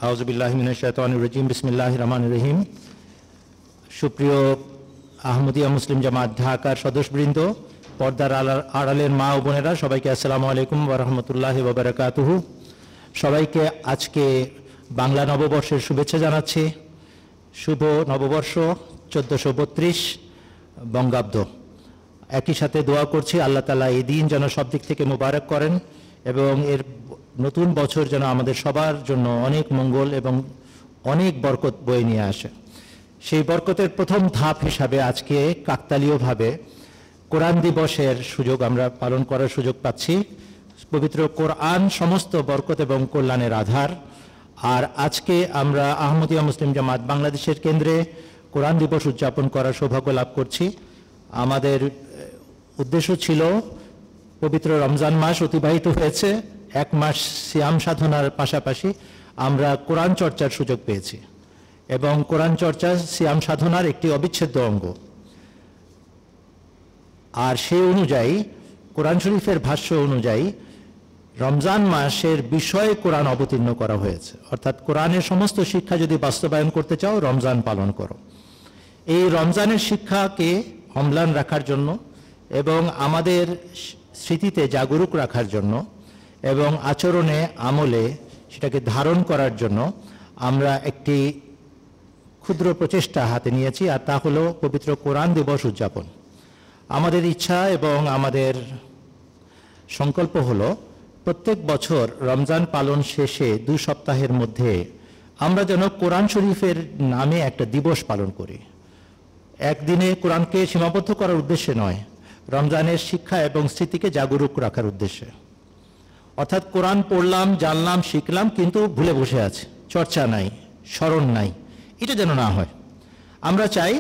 আউযুবিল্লাহি মিনাশ শাইতানির রাজিম বিসমিল্লাহির রহমানির রহিম। সুপ্রিয় আহমদিয়া মুসলিম জামাত ঢাকার সদস্যবৃন্দ, পর্দার আড়ালের মা ও বোনেরা, সবাইকে আসসালামু আলাইকুম ওয়া রাহমাতুল্লাহি ওয়া বারাকাতুহু। সবাইকে আজকে বাংলা নববর্ষের শুভেচ্ছা জানাচ্ছি। শুভ নববর্ষ 1432 বঙ্গাব্দ। একই সাথে দোয়া করছি আল্লাহ তাআলা এই দিন যেন সব দিক থেকে মোবারক করেন এবং এর নতুন বছর যেন আমাদের সবার জন্য অনেক মঙ্গল এবং অনেক বরকত বয়ে নিয়ে আসে। সেই বরকতের প্রথম ধাপ হিসাবে আজকে কাকতালীয়ভাবে কোরআন দিবসের সুযোগ আমরা পালন করার সুযোগ পাচ্ছি। পবিত্র কোরআন সমস্ত বরকত এবং কল্যাণের আধার। আর আজকে আমরা আহমদিয়া মুসলিম জামাত বাংলাদেশের কেন্দ্রে কোরআন দিবস উদযাপন করার সৌভাগ্য লাভ করছি। আমাদের উদ্দেশ্য ছিল, পবিত্র রমজান মাস অতিবাহিত হয়েছে, এক মাস সিয়াম সাধনার পাশাপাশি আমরা কোরআন চর্চার সুযোগ পেয়েছি এবং কোরআন চর্চা সিয়াম সাধনার একটি অবিচ্ছেদ্য অঙ্গ। আর সেই অনুযায়ী কোরআন শরীফের ভাষ্য অনুযায়ী রমজান মাসের বিষয়ে কোরআন অবতীর্ণ করা হয়েছে, অর্থাৎ কোরআনের সমস্ত শিক্ষা যদি বাস্তবায়ন করতে চাও রমজান পালন করো। এই রমজানের শিক্ষাকে অম্লান রাখার জন্য এবং আমাদের স্মৃতিতে জাগরুক রাখার জন্য এবং আচরণে আমলে সেটাকে ধারণ করার জন্য আমরা একটি ক্ষুদ্র প্রচেষ্টা হাতে নিয়েছি, আর তা হলো পবিত্র কোরআন দিবস উদযাপন। আমাদের ইচ্ছা এবং আমাদের সংকল্প হলো প্রত্যেক বছর রমজান পালন শেষে 2 সপ্তাহের মধ্যে আমরা যেন কোরআন শরীফের নামে একটা দিবস পালন করি। একদিনে কোরআনকে সীমাবদ্ধ করার উদ্দেশ্যে নয়, রমজানের শিক্ষা এবং স্মৃতিকে জাগরুক রাখার উদ্দেশ্যে। অর্থাৎ কোরআন পড়লাম, জানলাম, শিখলাম, কিন্তু ভুলে বসে আছে, চর্চা নাই, স্মরণ নাই, এটা যেন না হয়। আমরা চাই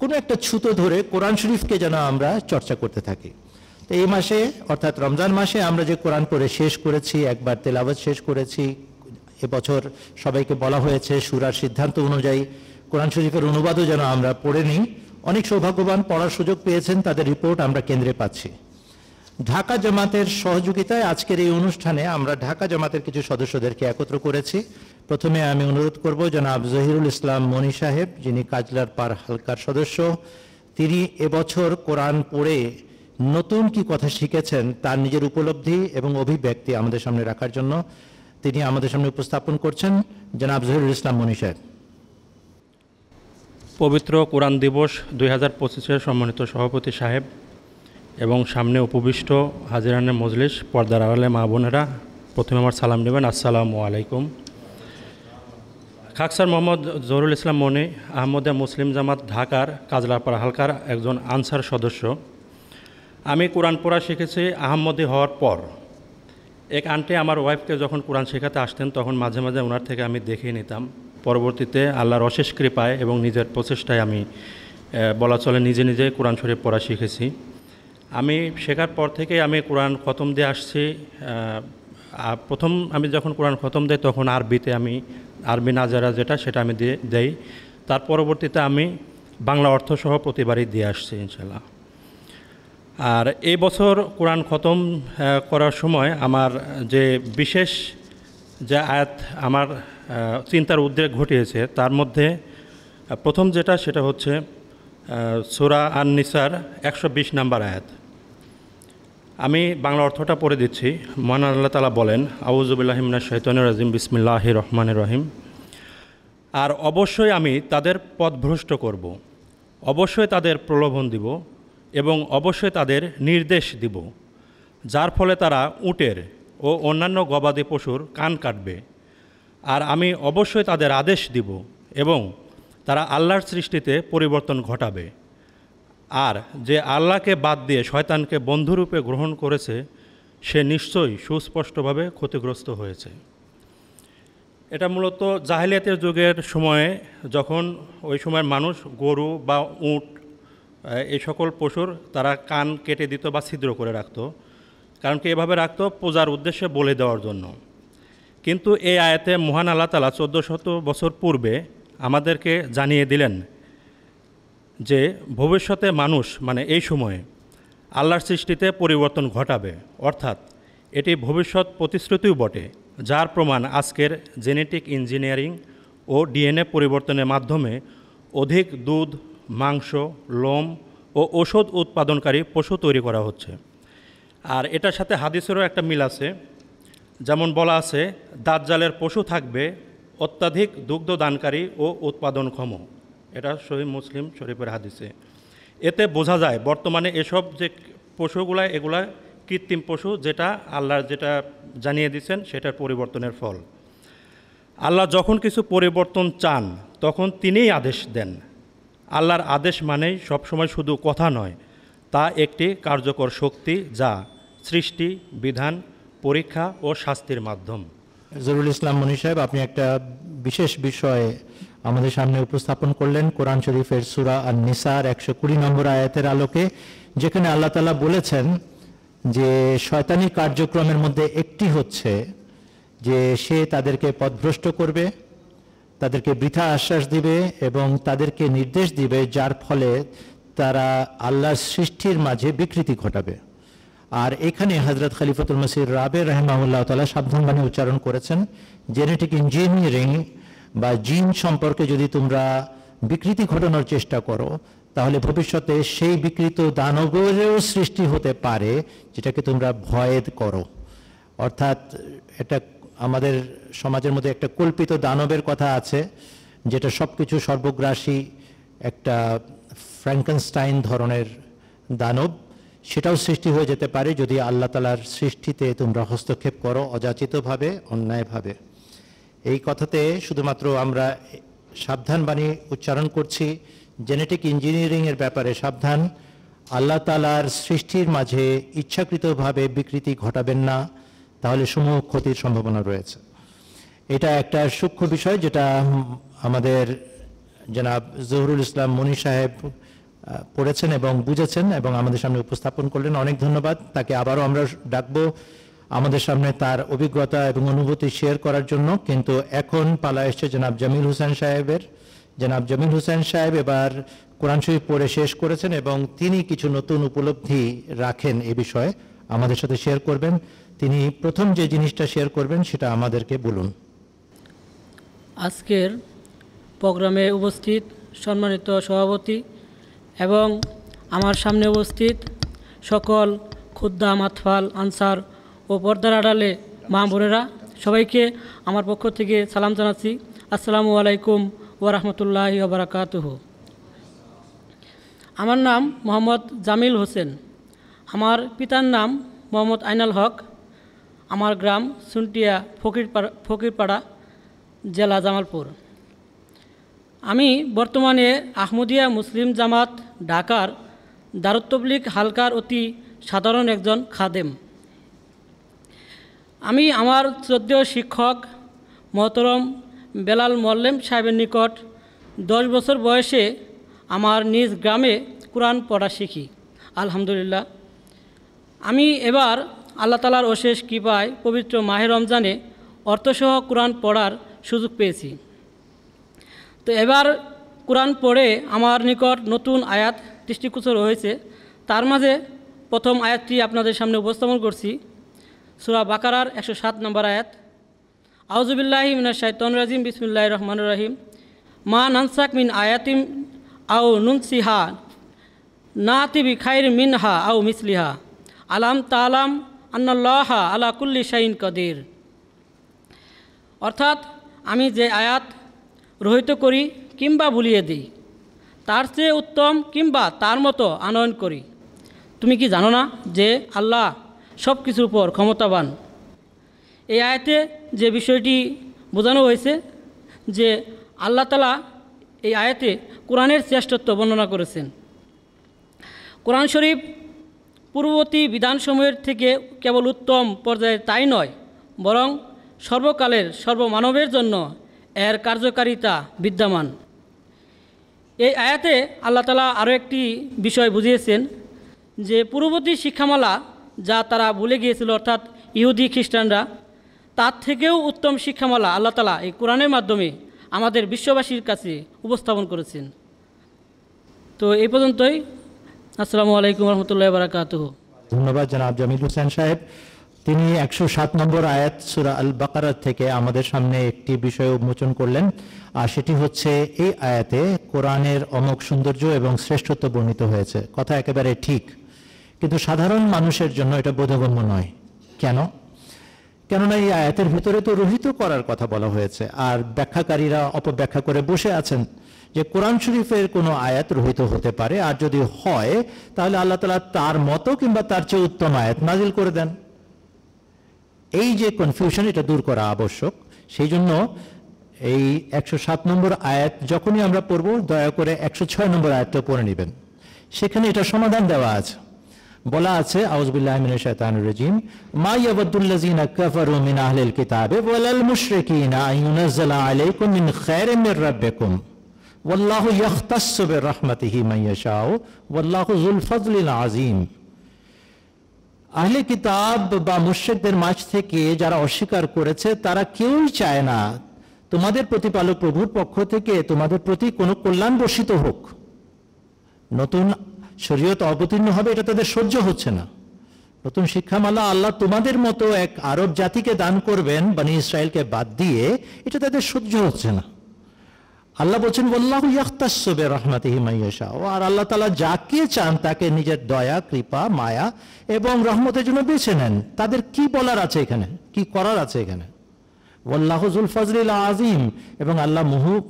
কোনো একটা ছুতো ধরে কোরআন শরীফকে যেন আমরা চর্চা করতে থাকি। তো এই মাসে অর্থাৎ রমজান মাসে আমরা যে কোরআন পড়ে শেষ করেছি, একবার তেলাওয়াত শেষ করেছি, এবছর সবাইকে বলা হয়েছে সূরার সিদ্ধান্ত অনুযায়ী কোরআন শরীফের অনুবাদও যেন আমরা পড়ে নিই। অনেক সৌভাগ্যবান পড়ার সুযোগ পেয়েছেন, তাদের রিপোর্ট আমরা কেন্দ্রে পাচ্ছি। ঢাকা জামাতের সহযোগিতায় আজকের এই অনুষ্ঠানে আমরা ঢাকা জামাতের কিছু সদস্যদেরকে একত্র করেছি। প্রথমে আমি অনুরোধ করব জনাব জহিরুল ইসলাম মনি সাহেব, যিনি কাজলার পাড় হালকার সদস্য। তিনি এবছর কোরআন পড়ে নতুন কি কথা শিখেছেন তার নিজের উপলব্ধি এবং অভিব্যক্তি আমাদের সামনে রাখার জন্য তিনি আমাদের সামনে উপস্থাপন করছেন। জনাব জহিরুল ইসলাম মনি সাহেব। পবিত্র কোরআন দিবস 2025-এর সম্মানিত সভাপতি সাহেব এবং সামনে উপবিষ্ট হাজিরানের মজলিস, পর্দার আড়ালে মা বোনেরা, প্রথমে আমার সালাম নেবেন, আসসালামু আলাইকুম। খাকসার মোহাম্মদ জহুরুল ইসলাম মনি, আহমদিয়া মুসলিম জামাত ঢাকার কাজলাপাড়া হালকার একজন আনসার সদস্য। আমি কোরআন পড়া শিখেছি আহমদি হওয়ার পর। এক আন্টি আমার ওয়াইফকে যখন কোরআন শেখাতে আসতেন তখন মাঝে মাঝে ওনার থেকে আমি দেখে নিতাম। পরবর্তীতে আল্লাহর অশেষ কৃপায় এবং নিজের প্রচেষ্টায় আমি বলা চলে নিজে নিজে কোরআন শরীফ পড়া শিখেছি। আমি শেখার পর থেকে আমি কোরআন খতম দিয়ে আসছি। প্রথম আমি যখন কোরআন খতম দেই তখন আরবি নাজারা যেটা সেটা আমি দেই। তার পরবর্তীতে আমি বাংলা অর্থসহ প্রতিবারই দিয়ে আসছি ইনশাল্লাহ। আর এই বছর কোরআন খতম করার সময় আমার যে বিশেষ যে আয়াত আমার চিন্তার উদ্রেক ঘটিয়েছে, তার মধ্যে প্রথম যেটা সেটা হচ্ছে সূরা আন-নিসার 120 নম্বর আয়াত। আমি বাংলা অর্থটা পড়ে দিচ্ছি। মহান আল্লাহ তাআলা বলেন, আউযু বিল্লাহি মিনাশ শাইতানির রাজিম, বিসমিল্লাহির রহমানির রহিম। আর অবশ্যই আমি তাদের পথভ্রষ্ট করব, অবশ্যই তাদের প্রলোভন দিব এবং অবশ্যই তাদের নির্দেশ দিব, যার ফলে তারা উটের ও অন্যান্য গবাদি পশুর কান কাটবে। আর আমি অবশ্যই তাদের আদেশ দিব এবং তারা আল্লাহর সৃষ্টিতে পরিবর্তন ঘটাবে। আর যে আল্লাহকে বাদ দিয়ে শয়তানকে বন্ধুরূপে গ্রহণ করেছে সে নিশ্চয়ই সুস্পষ্টভাবে ক্ষতিগ্রস্ত হয়েছে। এটা মূলত জাহেলিয়াতের যুগের সময়ে, যখন ওই সময়ের মানুষ গরু বা উট এই সকল পশুর তারা কান কেটে দিত বা ছিদ্র করে রাখত, কারণ কি এভাবে রাখত পূজার উদ্দেশ্যে বলে দেওয়ার জন্য। কিন্তু এই আয়াতে মহান আল্লাহ তাআলা 1400 বছর পূর্বে আমাদেরকে জানিয়ে দিলেন যে ভবিষ্যতে মানুষ মানে এই সময়ে আল্লাহর সৃষ্টিতে পরিবর্তন ঘটাবে, অর্থাৎ এটি ভবিষ্যৎ প্রতিশ্রুতিও বটে। যার প্রমাণ আজকের জেনেটিক ইঞ্জিনিয়ারিং ও ডিএনএ পরিবর্তনের মাধ্যমে অধিক দুধ, মাংস, লোম ও ওষুধ উৎপাদনকারী পশু তৈরি করা হচ্ছে। আর এটার সাথে হাদিসেরও একটা মিল আছে, যেমন বলা আছে দাজ্জালের পশু থাকবে অত্যাধিক দুগ্ধদানকারী ও উৎপাদনক্ষম। এটা সহিহ মুসলিম শরীফের হাদিসে। এতে বোঝা যায় বর্তমানে এসব যে পশুগুলা এগুলা কৃত্রিম পশু, যেটা আল্লাহর যেটা জানিয়ে দিয়েছেন সেটার পরিবর্তনের ফল। আল্লাহ যখন কিছু পরিবর্তন চান তখন তিনিই আদেশ দেন। আল্লাহর আদেশ মানেই সবসময় শুধু কথা নয়, তা একটি কার্যকর শক্তি যা সৃষ্টি, বিধান, পরীক্ষা ও শাস্তির মাধ্যম। জহুরুল ইসলাম মনি সাহেব, আপনি একটা বিশেষ বিষয় আমাদের সামনে উপস্থাপন করলেন কোরআন শরীফের সূরা আন-নিসার 120 নম্বর আয়াতের আলোকে, যেখানে আল্লাহ তাআলা বলেছেন যে শয়তানি কার্যক্রমের মধ্যে একটি হচ্ছে যে সে তাদেরকে পথভ্রষ্ট করবে, তাদেরকে বৃথা আশ্বাস দিবে এবং তাদেরকে নির্দেশ দিবে যার ফলে তারা আল্লাহর সৃষ্টির মাঝে বিকৃতি ঘটাবে। আর এখানে হযরত খলিফাতুল মসিহ রাবে রাহিমাহুল্লাহ তাআলা সাবধানবাণী উচ্চারণ করেছেন, জেনেটিক ইঞ্জিনিয়ারিং বা জিন সম্পর্কে যদি তোমরা বিকৃতি ঘটানোর চেষ্টা করো তাহলে ভবিষ্যতে সেই বিকৃত দানবেরও সৃষ্টি হতে পারে, যেটাকে তোমরা ভয় করো। অর্থাৎ এটা আমাদের সমাজের মধ্যে একটা কল্পিত দানবের কথা আছে, যেটা সবকিছু সর্বগ্রাসী একটা ফ্র্যাঙ্কেনস্টাইন ধরনের দানব, সেটাও সৃষ্টি হয়ে যেতে পারে যদি আল্লাহ তাআলার সৃষ্টিতে তোমরা হস্তক্ষেপ করো অযাচিতভাবে, অন্যায়ভাবে। এই কথাতে শুধুমাত্র আমরা সাবধানবাণী উচ্চারণ করছি, জেনেটিক ইঞ্জিনিয়ারিংয়ের ব্যাপারে সাবধান। আল্লাহ তাআলার সৃষ্টির মাঝে ইচ্ছাকৃতভাবে বিকৃতি ঘটাবেন না, তাহলে সমূহ ক্ষতির সম্ভাবনা রয়েছে। এটা একটা সূক্ষ্ম বিষয় যেটা আমাদের জনাব জহুরুল ইসলাম মনি সাহেব পড়েছেন এবং বুঝেছেন এবং আমাদের সামনে উপস্থাপন করলেন। অনেক ধন্যবাদ তাকে। আবারও আমরা ডাকবো আমাদের সামনে তার অভিজ্ঞতা এবং অনুভূতি শেয়ার করার জন্য। কিন্তু এখন পালা এসছে জনাব জামিল হোসেন সাহেবের। জনাব জামিল হোসেন সাহেব এবার কোরআন শরীফ পড়ে শেষ করেছেন এবং তিনি কিছু নতুন উপলব্ধি রাখেন এ বিষয়ে আমাদের সাথে শেয়ার করবেন। তিনি প্রথম যে জিনিসটা শেয়ার করবেন সেটা আমাদেরকে বলুন। আজকের প্রোগ্রামে উপস্থিত সম্মানিত সভাপতি এবং আমার সামনে উপস্থিত সকল খুদ্দাম, আতফাল, আনসার ও পর্দার আড়ালে মা বোনেরা, সবাইকে আমার পক্ষ থেকে সালাম জানাচ্ছি। আসসালামু আলাইকুম ওয়া রাহমাতুল্লাহি ওয়া বারাকাতুহু। আমার নাম মোহাম্মদ জামিল হোসেন। আমার পিতার নাম মোহাম্মদ আইনাল হক। আমার গ্রাম সুন্টিয়া ফকিরপাড়া, জেলা জামালপুর। আমি বর্তমানে আহমদিয়া মুসলিম জামাত ঢাকার দারুত তাবলীগ হালকার অতি সাধারণ একজন খাদেম। আমি আমার শ্রদ্ধেয় শিক্ষক মহতরম বেলাল মোয়াল্লেম সাহেবের নিকট 10 বছর বয়সে আমার নিজ গ্রামে কোরআন পড়া শিখি। আলহামদুলিল্লাহ। আমি এবার আল্লাহ তাআলার অশেষ কৃপায় পবিত্র মাহে রমজানে অর্থসহ কোরআন পড়ার সুযোগ পেয়েছি। তো এবার কোরআন পড়ে আমার নিকট নতুন আয়াত দৃষ্টিগোচর হয়েছে। তার মাঝে প্রথম আয়াতটি আপনাদের সামনে উপস্থাপন করছি। সূরা বাকারার 107 নম্বর আয়াত। আউযু বিল্লাহি মিনাশ শাইতানির রাজিম, বিসমিল্লাহির রহমানির রহিম। মা নানসাক মিন আয়াতিম আও নুনসিহা নাতি বিখাইর মিনহা আও মিসলিহা আলাম তালাম আন্নাল্লাহা আলা কুল্লি শাইইন কাদির। অর্থাৎ আমি যে আয়াত রহিত করি কিংবা ভুলিয়ে দিই, তার চেয়ে উত্তম কিংবা তার মতো আনয়ন করি। তুমি কি জানো না যে আল্লাহ সব কিছুর উপর ক্ষমতাবান? এই আয়াতে যে বিষয়টি বোঝানো হয়েছে যে আল্লাহ তাআলা এই আয়াতে কোরআনের শ্রেষ্ঠত্ব বর্ণনা করেছেন। কোরআন শরীফ পূর্ববর্তী বিধানসমূহের থেকে কেবল উত্তম পর্যায়ে তাই নয়, বরং সর্বকালের সর্বমানবের জন্য এর কার্যকারিতা বিদ্যমান। এই আয়াতে আল্লাহ তাআলা আরও একটি বিষয় বুঝিয়েছেন যে পূর্ববর্তী শিক্ষামালা যা তারা ভুলে গিয়েছিল, অর্থাৎ ইহুদি খ্রিস্টানরা, তার থেকেও উত্তম শিক্ষামালা আল্লাহ তাআলা এই কোরআনের মাধ্যমে আমাদের বিশ্ববাসীর কাছে উপস্থাপন করেছেন। তো এই পর্যন্তই। আসসালামু আলাইকুম রহমতুল্লাহি ওয়া বারাকাতুহু। ধন্যবাদ জনাব জামিল হোসেন সাহেব। তিনি 107 নম্বর আয়াত সূরা আল বাকারা থেকে আমাদের সামনে একটি বিষয় উন্মোচন করলেন, আর সেটি হচ্ছে এই আয়াতে কোরআনের অমোঘ সৌন্দর্য এবং শ্রেষ্ঠত্ব বর্ণিত হয়েছে। কথা একেবারে ঠিক, কিন্তু সাধারণ মানুষের জন্য এটা বোধগম্য নয়। কেন? কেননা এই আয়াতের ভিতরে তো রহিত করার কথা বলা হয়েছে, আর ব্যাখ্যাকারীরা অপব্যাখ্যা করে বসে আছেন যে কোরআন শরীফের কোনো আয়াত রহিত হতে পারে, আর যদি হয় তাহলে আল্লাহ তাআলা তার মতো কিংবা তার চেয়ে উত্তম আয়াত নাজিল করে দেন। এই যে কনফিউশন, এটা দূর করা আবশ্যক। সেই জন্য এই 107 নম্বর আয়াত যখনই আমরা পড়ব, দয়া করে 106 নম্বর আয়াতটা পড়ে নেবেন। সেখানে এটা সমাধান দেওয়া আছে, বলা আছে আউযুবিল্লাহি মিনাশ শাইতানির রাজিম, মা ইয়াবুদ্দুল্লাযিনা কাফারু মিন আহলিল কিতাবি ওয়ালাল মুশরিকিনা আইয়ুনাজ্জালা আলাইকুম মিন খায়রিন মির রাব্বিকুম ওয়াল্লাহু ইয়াখতাসসু বিরহমাতিহি মান ইয়াশাউ ওয়াল্লাহু যুল ফাজলিল আযীম। আহলে কিতাব বা মুশরিকদের মাঝ থেকে যারা অস্বীকার করেছে, তারা কেউই চায় না তোমাদের প্রতিপালক প্রভুর পক্ষ থেকে তোমাদের প্রতি কোনো কল্যাণ বর্ষিত হোক। নতুন শরীয়ত অবতীর্ণ হবে, এটা তাদের সহ্য হচ্ছে না। নতুন শিক্ষামালা আল্লাহ তোমাদের মতো এক আরব জাতিকে দান করবেন, বনি ইসরায়েলকে বাদ দিয়ে, এটা তাদের সহ্য হচ্ছে না। আল্লাহ বলছেন ওয়াল্লাহু ইয়াখতাসসু বিরহমাতিহি মান ইয়াশাউ, আর আল্লাহ তাআলা যাকে চান তাকে নিজের দয়া, কৃপা, মায়া এবং রহমতের জন্য বেছে নেন। তাদের কি বলার আছে এখানে, কি করার আছে এখানে? ওয়াল্লাহু যুল ফাজলিল আযীম, এবং আল্লাহ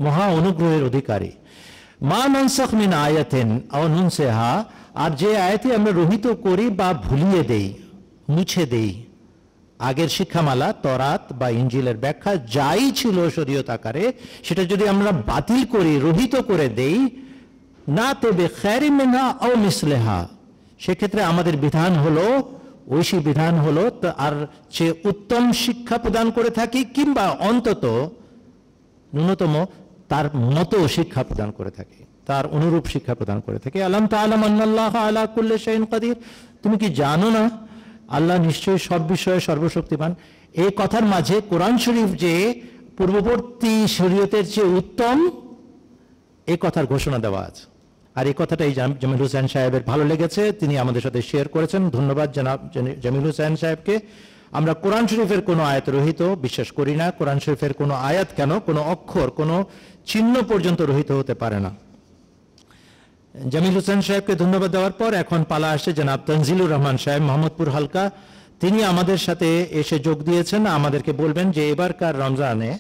মহা অনুগ্রহের অধিকারী। মা নানসাখ মিন আয়াতিন আও নুনসিহা, আর যে আয়াতই আমরা রহিত করি বা ভুলিয়ে দেই, মুছে দেই, আগের শিক্ষামালা তরাত বা ইনজিলের ব্যাখ্যা যাই ছিল শরীয়ত আকারে, সেটা যদি আমরা বাতিল করি, রহিত করে দেই, না তবে খায়রিন মিনহা আও মিসলিহা, সেক্ষেত্রে আমাদের বিধান হলো, ঐশী বিধান হলো আর চেয়ে উত্তম শিক্ষা প্রদান করে থাকি, কিংবা অন্তত ন্যূনতম তার মতো শিক্ষা প্রদান করে থাকি, তার অনুরূপ শিক্ষা প্রদান করে থাকি। আলাম তাআলাম আন্নাল্লাহা আলা কুল্লি শাইইন কাদির, তুমি কি জানো না আল্লাহ নিশ্চয়ই সব বিষয়ে সর্বশক্তিমান? এই কথার মাঝে কোরআন শরীফ যে পূর্ববর্তী শরীয়তের চেয়ে উত্তম, এই কথার ঘোষণা দেওয়া আছে। আর এই কথাটা এই জামিল হোসেন সাহেবের ভালো লেগেছে, তিনি আমাদের সাথে শেয়ার করেছেন। ধন্যবাদ জনাব জামিল হোসেন সাহেবকে। আমরা কোরআন শরীফের কোনো আয়াত রহিত বিশ্বাস করি না। কোরআন শরীফের কোনো আয়াত কেন, কোনো অক্ষর, কোনো চিহ্ন পর্যন্ত রহিত হতে পারে না। জামিল হোসেন সাহেবকে ধন্যবাদ দেওয়ার পর এখন পালা আসছে জনাব তানজিলুর রহমান সাহেব, মোহাম্মদপুর হালকা। তিনি আমাদের সাথে এসে যোগ দিয়েছেন, আমাদেরকে বলবেন যে এবারকার রমজানে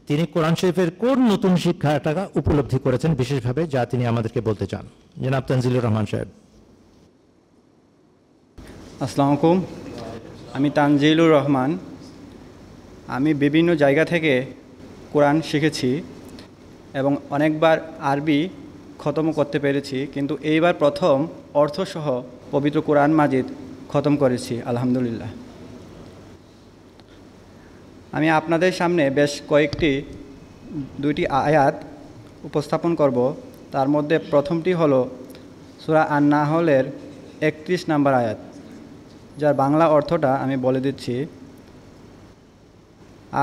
তিনি কোরআন শরীফের কোন নতুন শিক্ষাটা উপলব্ধি করেছেন বিশেষভাবে, যা তিনি আমাদেরকে বলতে চান। জনাব তানজিলুর রহমান সাহেব। আসসালামু আলাইকুম, আমি তানজিলুর রহমান। আমি বিভিন্ন জায়গা থেকে কোরআন শিখেছি এবং অনেকবার আরবি খতম করতে পেরেছি, কিন্তু এইবার প্রথম অর্থসহ পবিত্র কোরআন মাজিদ খতম করেছি, আলহামদুলিল্লাহ। আমি আপনাদের সামনে বেশ দুইটি আয়াত উপস্থাপন করব। তার মধ্যে প্রথমটি হলো সূরা আন-নাহলের 31 নম্বর আয়াত, যার বাংলা অর্থটা আমি বলে দিচ্ছি।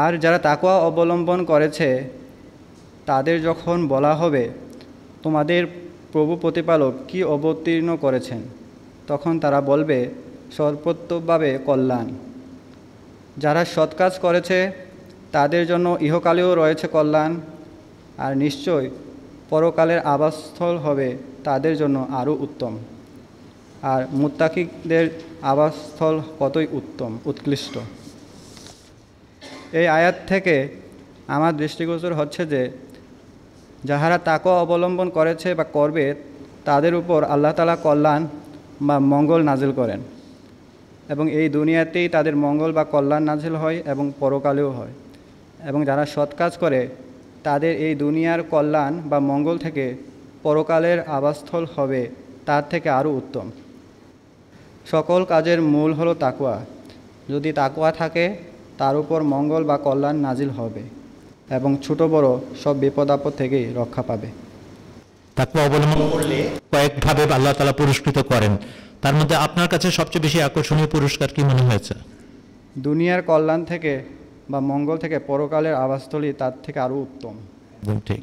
আর যারা তাকওয়া অবলম্বন করেছে তাদের যখন বলা হবে তোমাদের প্রভু প্রতিপালক কি অবতীর্ণ করেছেন, তখন তারা বলবে সর্বোত্তমভাবে কল্যাণ। যারা সৎ কাজ করেছে তাদের জন্য ইহকালেও রয়েছে কল্যাণ, আর নিশ্চয় পরকালের আবাসস্থল হবে তাদের জন্য আরও উত্তম। আর মুত্তাকিদের আবাসস্থল কতই উৎকৃষ্ট। এই আয়াত থেকে আমার দৃষ্টিগোচর হচ্ছে যে যাহারা তাকওয়া অবলম্বন করেছে বা করবে তাদের উপর আল্লাহ তাআলা কল্যাণ বা মঙ্গল নাজিল করেন, এবং এই দুনিয়াতেই তাদের মঙ্গল বা কল্যাণ নাজিল হয় এবং পরকালেও হয়। এবং যারা সৎ কাজ করে তাদের এই দুনিয়ার কল্যাণ বা মঙ্গল থেকে পরকালের আবাসস্থল হবে তার থেকে আরও উত্তম। সকল কাজের মূল হলো তাকওয়া। যদি তাকওয়া থাকে তার উপর মঙ্গল বা কল্যাণ নাজিল হবে এবং ছোট বড় সব বিপদ আপদ থেকেই রক্ষা পাবে। তাকওয়া অবলম্বন করলে কয়েকভাবে আল্লাহ তাআলা পুরস্কৃত করেন, তার মধ্যে আপনার কাছে সবচেয়ে বেশি আকর্ষণীয় পুরস্কার কি মনে হয়েছে? দুনিয়ার কল্যাণ থেকে বা মঙ্গল থেকে পরকালের আবাসস্থলী তার থেকে আরও উত্তম। একদম ঠিক।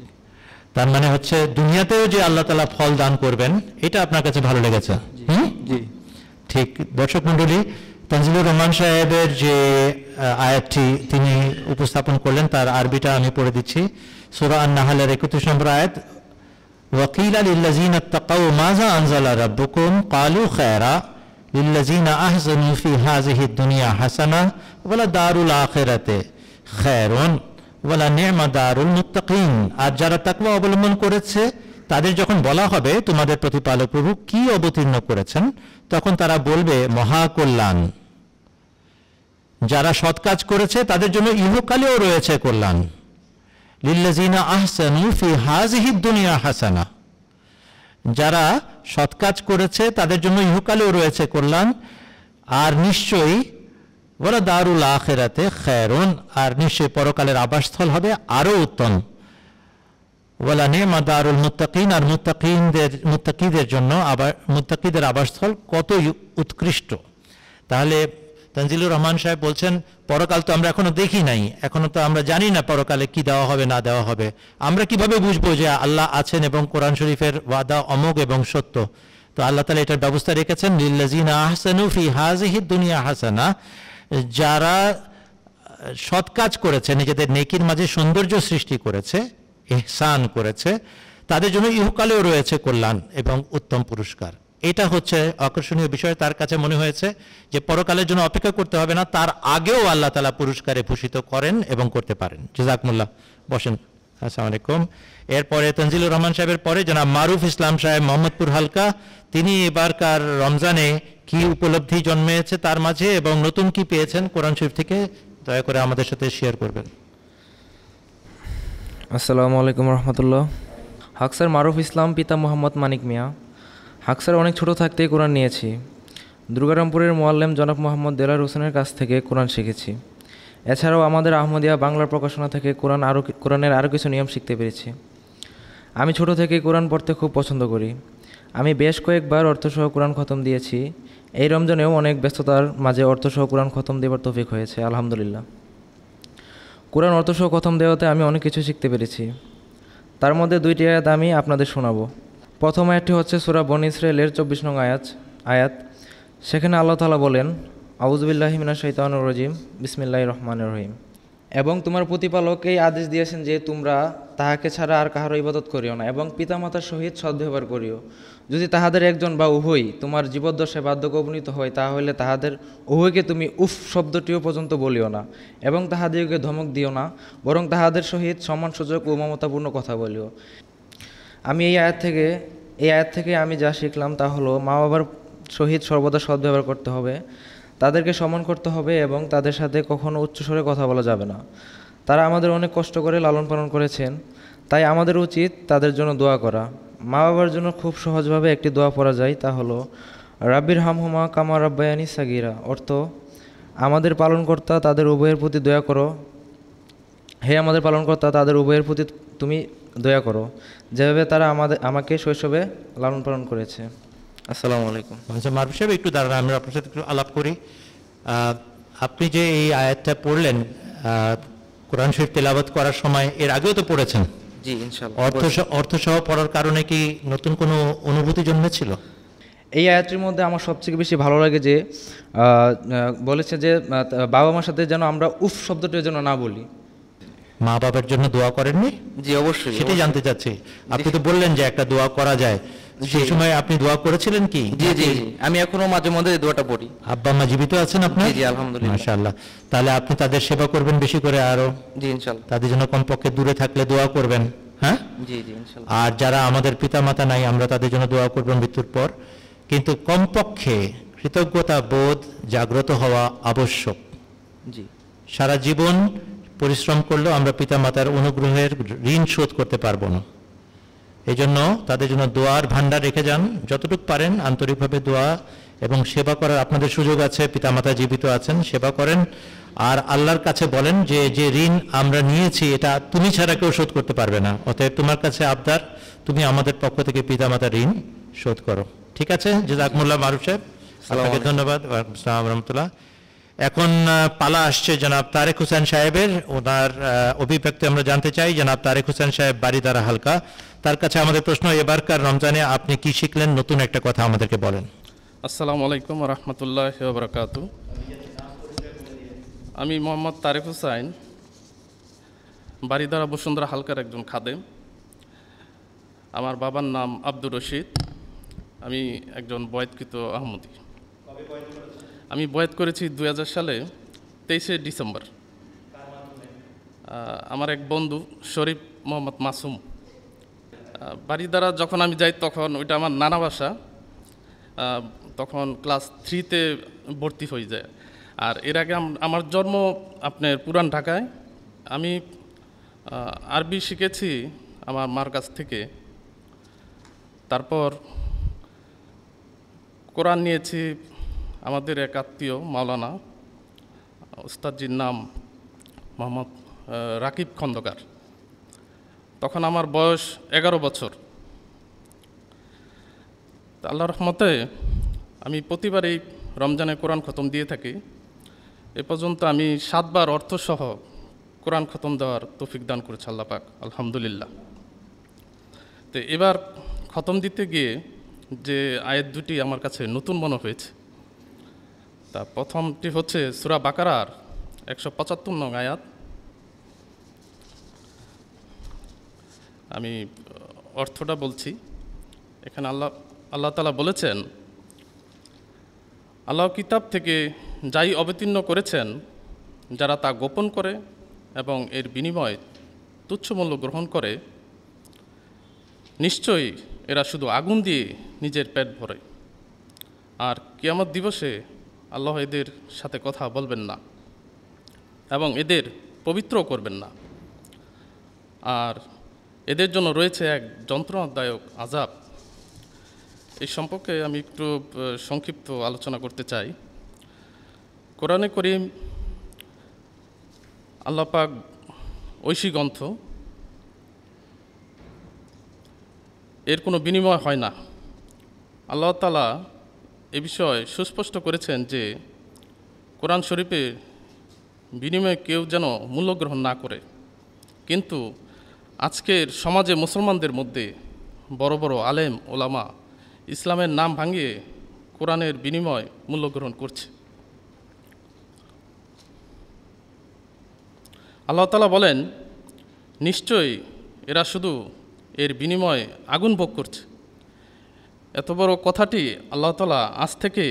তার মানে হচ্ছে দুনিয়াতেও যে আল্লাহ তাআলা ফল দান করবেন, এটা আপনার কাছে ভালো লেগেছে? জি। ঠিক। দর্শক মণ্ডলী, তানজিলুর রহমান সাহেবের যে আয়াতটি তিনি উপস্থাপন করলেন তার আরবিটা আমি পড়ে দিচ্ছি। সূরা আন-নাহলের 31 নম্বর আয়াত, ওয়াকিলা লিল্লাযিনা তাকাউ মাযা আনজালা রাব্বুকুম ক্বালু খায়রা লিল্লাযিনা আহসানু ফি হাযিহি দুনিয়া হাসানা ওয়ালা দারুল আখিরাতে খায়রুন ওয়ালা নি'মা দারুল মুত্তাকিন। আর যারা তাকওয়া অবলম্বন করেছে তাদের যখন বলা হবে তোমাদের প্রতিপালক প্রভু কি অবতীর্ণ করেছেন, তখন তারা বলবে মহাকল্যাণ। যারা সৎ কাজ করেছে তাদের জন্য ইহকালেও রয়েছে কল্যাণ। লিল্লাযিনা আহসানু ফি হাযিহি দুনিয়া হাসানা, যারা সৎ কাজ করেছে তাদের জন্য ইহকালেও রয়েছে কল্যাণ, আর নিশ্চয়ই ওয়ালা দারুল আখিরাতে খায়রুন, আর নিশ্চয়ই পরকালের আবাসস্থল হবে আরো উত্তম। ওয়ালা নি'মা দারুল মুত্তাকিন, আর মুত্তাকিদের জন্য মুত্তাকিদের আবাসস্থল কত উৎকৃষ্ট। তাহলে তানজিলুর রহমান সাহেব বলছেন পরকাল তো আমরা এখনো দেখি নাই, এখনো তো আমরা জানি না পরকালে কি দেওয়া হবে না দেওয়া হবে। আমরা কিভাবে বুঝবো যে আল্লাহ আছেন এবং কোরআন শরীফের ওয়াদা অমোঘ এবং সত্য? তো আল্লাহ তাআলা এটার ব্যবস্থা রেখেছেন, লিল্লাযিনা আহসানু ফি হাযিহি দুনিয়া হাসানা, যারা সৎ কাজ করেছে, নিজেদের নেকির মাঝে সৌন্দর্য সৃষ্টি করেছে, ইহসান করেছে, তাদের জন্য ইহকালেও রয়েছে কল্যাণ এবং উত্তম পুরস্কার। এটা হচ্ছে আকর্ষণীয় বিষয়। তার কাছে মনে হয়েছে যে পরকালের জন্য অপেক্ষা করতে হবে না, তার আগেও আল্লাহ তাআলা পুরস্কারে ভূষিত করেন এবং করতে পারেন। জাযাকুমুল্লাহ। বসেন। আসসালামু আলাইকুম। এরপরে তানজিলুর রহমান সাহেবের পরে জনাব মারুফ ইসলাম সাহেব মোহাম্মদপুর হালকা, তিনি এবারকার রমজানে কি উপলব্ধি জন্মেছে তার মাঝে এবং নতুন কি পেয়েছেন কোরআন শরীফ থেকে দয়া করে আমাদের সাথে শেয়ার করবেন। আসসালামু আলাইকুম রহমতুল্লাহ। হাকসার মারুফ ইসলাম, পিতা মোহাম্মদ মানিক মিয়া। হাকসার অনেক ছোট থাকতেই কোরআন নিয়েছি। দুর্গারামপুরের মোয়াল্লেম জনাব মোহাম্মদ দেলার হোসেনের কাছ থেকে কোরআন শিখেছি। এছাড়াও আমাদের আহমদিয়া বাংলার প্রকাশনা থেকে কোরআনের আরও কিছু নিয়ম শিখতে পেরেছি। আমি ছোট থেকেই কোরআন পড়তে খুব পছন্দ করি। আমি বেশ কয়েকবার অর্থসহ কোরআন খতম দিয়েছি। এই রমজানেও অনেক ব্যস্ততার মাঝে অর্থসহ কোরআন খতম দেওয়ার তৌফিক হয়েছে, আলহামদুলিল্লাহ। কোরআন অর্থসহ খতম দেওয়াতে আমি অনেক কিছু শিখতে পেরেছি। তার মধ্যে 2টি আয়াত আমি আপনাদের শোনাবো। প্রথম আয়াতটি হচ্ছে সূরা বনী ইসরাঈলের 24 নং আয়াত। সেখানে আল্লাহ তাআলা বলেন, আউযু বিল্লাহি মিনাশ শাইতানির রাজিম, বিসমিল্লাহির রহমানির রহিম। এবং তোমার প্রতিপালক এই আদেশ দিয়েছেন যে তোমরা তাহাকে ছাড়া আর কাহারও ইবাদত করিও না এবং পিতামাতার সহিত সদ্ব্যবহার করিও। যদি তাহাদের একজন বা উভয় তোমার জীবদ্দশায় বার্ধক্যে উপনীত হয়, তাহলে তাহাদের উভয়কে তুমি উফ শব্দটিও পর্যন্ত বলিও না এবং তাহাদিগকে ধমক দিও না, বরং তাহাদের সহিত সম্মানসূচক ও মমতাপূর্ণ কথা বলিও। আমি এই আয়াত থেকে আমি যা শিখলাম তা হলো মা বাবার সহিত সর্বদা সদ্ব্যবহার করতে হবে, তাদেরকে সম্মান করতে হবে এবং তাদের সাথে কখনো উচ্চস্বরে কথা বলা যাবে না। তারা আমাদের অনেক কষ্ট করে লালন পালন করেছেন, তাই আমাদের উচিত তাদের জন্য দোয়া করা। মা বাবার জন্য খুব সহজভাবে একটি দোয়া পড়া যায়, তা হলো রাব্বির হামহুমা কামা রাব্বায়ানি সাগীরা, অর্থ আমাদের পালনকর্তা তাদের উভয়ের প্রতি দয়া করো, হে আমাদের পালনকর্তা তাদের উভয়ের প্রতি তুমি দয়া করো, যেভাবে তারা আমাকে শৈশবে লালন পালন করেছে। আসসালামু আলাইকুম। মারুফ সাহেব একটু দাঁড়ান, আমরা আপনার সাথে একটু আলাপ করি। আপনি যে এই আয়াতটা পড়লেন কোরআন শরীফ তেলাওয়াত করার সময়, এর আগেও তো পড়েছেন? জি ইনশাআল্লাহ। অর্থসহ পড়ার কারণে কি নতুন কোনো অনুভূতি জন্মেছিল? এই আয়াতটির মধ্যে আমার সবচেয়ে বেশি ভালো লাগে যে বলেছে যে বাবা মার সাথে যেন আমরা উফ শব্দটি যেন না বলি। মা বাবার জন্য দোয়া করেননি? জি অবশ্যই, সেটাই জানতে চাচ্ছি। আপনি তো বললেন যে একটা দোয়া করা যায়, সেই সময় আপনি দোয়া করেছিলেন কি? জি জি, আমি এখনো মাঝে মধ্যে দোয়াটা পড়ি। আব্বা মা জীবিত আছেন আপনার? জি আলহামদুলিল্লাহ। মাশাআল্লাহ। তাহলে আপনি তাদের সেবা করবেন বেশি করে আরো। জি ইনশাআল্লাহ। তাদের জন্য কমপক্ষে দূরে থাকলে দোয়া করবেন। হ্যাঁ জি জি ইনশাআল্লাহ। আর যারা আমাদের পিতামাতা নাই, আমরা তাদের জন্য দোয়া করব মৃত্যুর পর, কিন্তু কমপক্ষে কৃতজ্ঞতা বোধ জাগ্রত হওয়া আবশ্যক। জি, সারা জীবন পরিশ্রম করলেও আমরা পিতামাতার অনুগ্রহের ঋণ শোধ করতে পারবো না। এই জন্য তাদের জন্য দোয়ার ভান্ডার রেখে যান, যতটুকু পারেন আন্তরিকভাবে দোয়া এবং সেবা করার আপনাদের সুযোগ আছে, পিতামাতা জীবিত আছেন, সেবা করেন। আর আল্লাহর কাছে বলেন যে যে ঋণ আমরা নিয়েছি এটা তুমি ছাড়া কেউ শোধ করতে পারবে না, অতএব তোমার কাছে আবদার তুমি আমাদের পক্ষ থেকে পিতামাতার ঋণ শোধ করো। ঠিক আছে? জাযাকুমুল্লাহ মারুফ সাহেব, আপনাকে ধন্যবাদ। আসসালামু রাহমাতুল্লাহ। এখন পালা আসছে জনাব তারেক হোসেন সাহেবের, ওনার অভিব্যক্তি আমরা জানতে চাই। জনাব তারেক হোসেন সাহেব বাড়িদারা হালকা, তার কাছে আমাদের প্রশ্ন, এবারকার রমজানে আপনি কি শিখলেন, নতুন একটা কথা আমাদেরকে বলেন। আসসালামু আলাইকুম ওয়া রাহমাতুল্লাহি ওয়া বারাকাতুহু। আমি মোহাম্মদ তারেক হুসাইন, বাড়িধারা বসুন্ধরা হালকার একজন খাদেম। আমার বাবার নাম আব্দুর রশিদ। আমি একজন বয়াতকৃত আহমদি। আমি বয়াত করেছি 2000 সালে 23শে ডিসেম্বর। আমার এক বন্ধু শরীফ মোহাম্মদ মাসুম। বাড়িধারা যখন আমি যাই তখন ওইটা আমার নানা বাসা। তখন ক্লাস 3-তে ভর্তি হয়ে যায়। আর এর আগে আমার জন্ম আপনার পুরান ঢাকায়। আমি আরবি শিখেছি আমার মার কাছ থেকে। তারপর কোরআন নিয়েছি আমাদের এক আত্মীয় মাওলানা ওস্তাদজির নাম মোহাম্মদ রাকিব খন্দকার। তখন আমার বয়স 11 বছর। আল্লাহর রহমতে আমি প্রতিবারই রমজানে কোরআন খতম দিয়ে থাকি। এ পর্যন্ত আমি 7 বার অর্থসহ কোরআন খতম দেওয়ার তৌফিক দান করেছে আল্লাহ পাক, আলহামদুলিল্লাহ। তো এবার খতম দিতে গিয়ে যে আয়াত দুটি আমার কাছে নতুন মনে হয়েছে, তা প্রথমটি হচ্ছে সূরা বাকারার 175 নং আয়াত। আমি অর্থটা বলছি। এখানে আল্লাহ তাআলা বলেছেন, আল্লাহ কিতাব থেকে যাই অবতীর্ণ করেছেন, যারা তা গোপন করে এবং এর বিনিময়ে তুচ্ছ মূল্য গ্রহণ করে, নিশ্চয়ই এরা শুধু আগুন দিয়ে নিজের পেট ভরে। আর কিয়ামত দিবসে আল্লাহ এদের সাথে কথা বলবেন না এবং এদের পবিত্রও করবেন না। আর এদের জন্য রয়েছে এক যন্ত্রণাদায়ক আযাব। এই সম্পর্কে আমি একটু সংক্ষিপ্ত আলোচনা করতে চাই। কোরআনে করিম আল্লাহ পাক ঐশী গ্রন্থ, এর কোনো বিনিময় হয় না। আল্লাহ তাআলা এ বিষয়ে সুস্পষ্ট করেছেন যে কোরআন শরীফের বিনিময়ে কেউ যেন মূল্য গ্রহণ না করে। কিন্তু আজকের সমাজে মুসলমানদের মধ্যে বড় বড় আলেম ওলামা ইসলামের নাম ভাঙিয়ে কোরআনের বিনিময় মূল্য গ্রহণ করছে। আল্লাহ তাআলা বলেন, নিশ্চয়ই এরা শুধু এর বিনিময়ে আগুন ভোগ করছে। এত বড় কথাটি আল্লাহ তাআলা আজ থেকে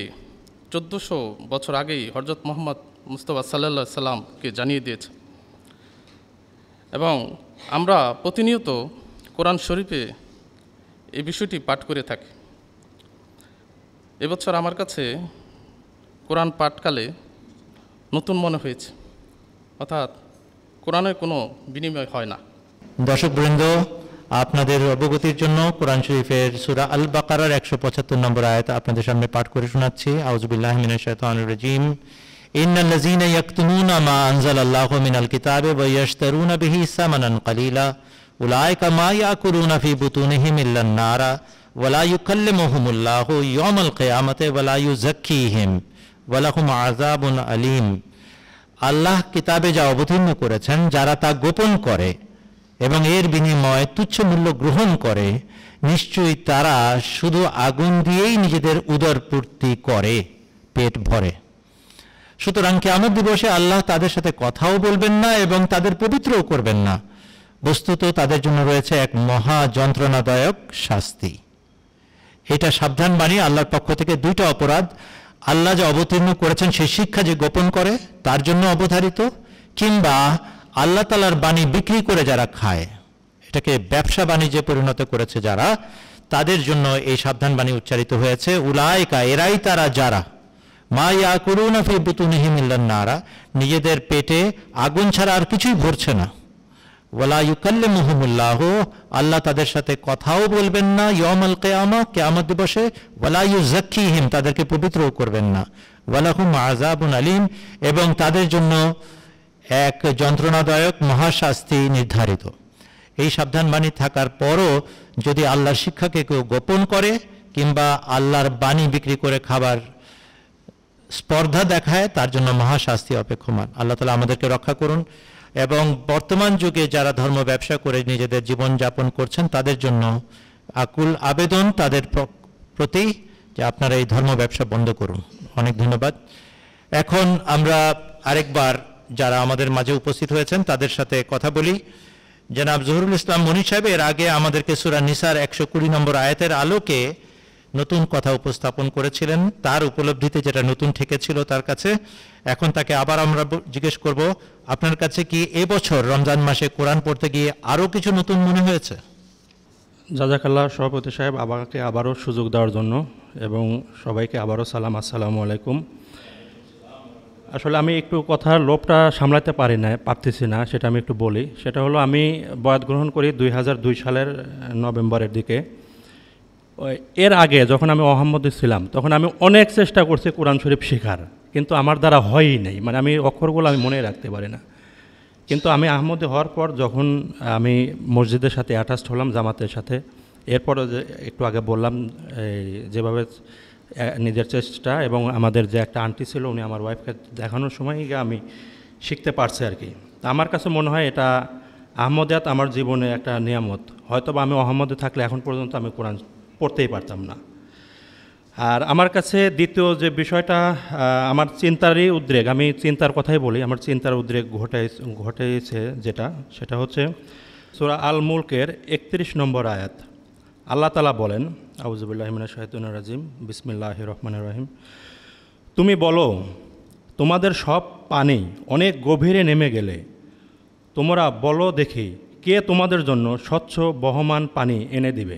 1400 বছর আগেই হযরত মুহাম্মদ মুস্তাফা সাল্লাল্লাহু আলাইহি সাল্লামকে জানিয়ে দিয়েছে। এবং আমরা প্রতিনিয়ত কোরআন শরীফে এই বিষয়টি পাঠ করে থাকি। এবছর আমার কাছে কোরআন পাঠকালে নতুন মনে হয়েছে, অর্থাৎ কোরআনের কোনো বিনিময় হয় না। দর্শকবৃন্দ, আপনাদের অবগতির জন্য কোরআন শরীফের সূরা আল বাকারার 175 নম্বর আয়াত আপনাদের সামনে পাঠ করে শোনাচ্ছি। আউযু বিল্লাহি মিনাশ শাইতানির রাজীম। ইন্নাল্লাযীনা ইয়াকতুমুনা মা আনজালাল্লাহু মিনাল কিতাবি ওয়া ইয়াশতারুনা বিহি সামানান কালীলা উলাইকা মা ইয়াকুলুনা ফি বুতুনিহিম ইল্লান নারা ওয়া লা ইউকাল্লিমুহুমুল্লাহু ইয়াওমাল কিয়ামাতি ওয়া লা ইউযাক্কিহিম ওয়া লাহুম আযাবুন আলীম। আল্লাহ কিতাবে যা অবতীর্ণ করেছেন, যারা তা গোপন করে এবং এর বিনিময়ে তুচ্ছ মূল্য গ্রহণ করে, নিশ্চয়ই তারা শুধু আগুন দিয়েই নিজেদের উদর পূর্তি করে, পেট ভরে। সুতরাং কিয়ামত দিবসে আল্লাহ তাদের সাথে কথাও বলবেন না এবং তাদের পবিত্রও করবেন না। বস্তুত তাদের জন্য রয়েছে এক মহা যন্ত্রণাদায়ক শাস্তি। এটা সাবধান বাণী আল্লাহর পক্ষ থেকে। 2টা অপরাধ, আল্লাহ যা অবতীর্ণ করেছেন সেই শিক্ষা যে গোপন করে তার জন্য অবধারিত, কিংবা আল্লাহ তাআলার বাণী বিক্রি করে যারা খায়, এটাকে ব্যবসা বাণিজ্যে পরিণত করেছে যারা, তাদের জন্য এই সাবধান বাণী উচ্চারিত হয়েছে। উলাইকা, এরাই তারা যারা মা ইয়াকুলুনা ফি বুতুনিহিম ইল্লান নারা, নিজেদের পেটে আগুন ছাড়া আর কিছুই ভরছে না। ওয়ালা ইউকাল্লিমুহুমুল্লাহু, আল্লাহ তাদের সাথে কথাও বলবেন না ইয়াউমাল কিয়ামা, কিয়ামত দিবসে। ওয়ালা ইউযাক্কিহিম, তাদেরকে পবিত্রও করবেন না। ওয়ালাহুম আযাবুন আলীম, এবং তাদের জন্য এক যন্ত্রণাদায়ক মহাশাস্তি নির্ধারিত। এই সাবধান বাণী থাকার পরও যদি আল্লাহর শিক্ষাকে কেউ গোপন করে কিংবা আল্লাহর বাণী বিক্রি করে খাবার স্পর্ধা দেখায়, তার জন্য মহাশাস্তি অপেক্ষমান। আল্লাহ তাআলা আমাদেরকে রক্ষা করুন। এবং বর্তমান যুগে যারা ধর্ম ব্যবসা করে নিজেদের জীবন যাপন করছেন, তাদের জন্য আকুল আবেদন তাদের প্রতি যে আপনারা এই ধর্ম ব্যবসা বন্ধ করুন। অনেক ধন্যবাদ। এখন আমরা আরেকবার যারা আমাদের মাঝে উপস্থিত হয়েছেন তাদের সাথে কথা বলি। জনাব জহুরুল ইসলাম মনি সাহেব এর আগে আমাদেরকে সূরা নিসার 120 নম্বর আয়াতের আলোকে নতুন কথা উপস্থাপন করেছিলেন, তার উপলব্ধিতে যেটা নতুন ঠেকেছিল তার কাছে। এখন তাকে আবার আমরা জিজ্ঞেস করব, আপনার কাছে কি এবছর রমজান মাসে কোরআন পড়তে গিয়ে আরও কিছু নতুন মনে হয়েছে? জাজাকাল্লাহ সভাপতি সাহেব, আমাকে আবারও সুযোগ দেওয়ার জন্য এবং সবাইকে আবারও সালাম, আসসালামু আলাইকুম। আসলে আমি একটু কথার লোভটা সামলাতে পারতেছি না, সেটা আমি একটু বলি। সেটা হলো, আমি বয়াত গ্রহণ করি 2002 সালের নভেম্বরের দিকে। এর আগে যখন আমি আহমদে ছিলাম তখন আমি অনেক চেষ্টা করছি কোরআন শরীফ শেখার, কিন্তু আমার দ্বারা হয়ই নাই, মানে আমি অক্ষরগুলো আমি মনে রাখতে পারি না। কিন্তু আমি আহমদে হওয়ার পর যখন আমি মসজিদের সাথে অ্যাটাচড হলাম, জামাতের সাথে, এরপরও যে একটু আগে বললাম যেভাবে নিজের চেষ্টা, এবং আমাদের যে একটা আন্টি ছিল উনি আমার ওয়াইফকে দেখানোর সময় আমি শিখতে পারছি আর কি। আমার কাছে মনে হয় এটা আহমদিয়াত আমার জীবনে একটা নিয়ামত। হয়তো বা আমি আহমদে থাকলে এখন পর্যন্ত আমি কোরআন পড়তেই পারতাম না। আর আমার কাছে দ্বিতীয় যে বিষয়টা, আমার চিন্তারই উদ্রেক, আমি চিন্তার কথাই বলি, আমার চিন্তার উদ্রেক ঘটেছে যেটা, সেটা হচ্ছে সূরা আল মুলকের 31 নম্বর আয়াত। আল্লাহ তাআলা বলেন, আউযুবিল্লাহি মিনাশ শাইতানির রাজিম, বিসমিল্লাহির রহমানির রহিম, তুমি বলো তোমাদের সব পানি অনেক গভীরে নেমে গেলে তোমরা বলো দেখি কে তোমাদের জন্য স্বচ্ছ বহমান পানি এনে দিবে।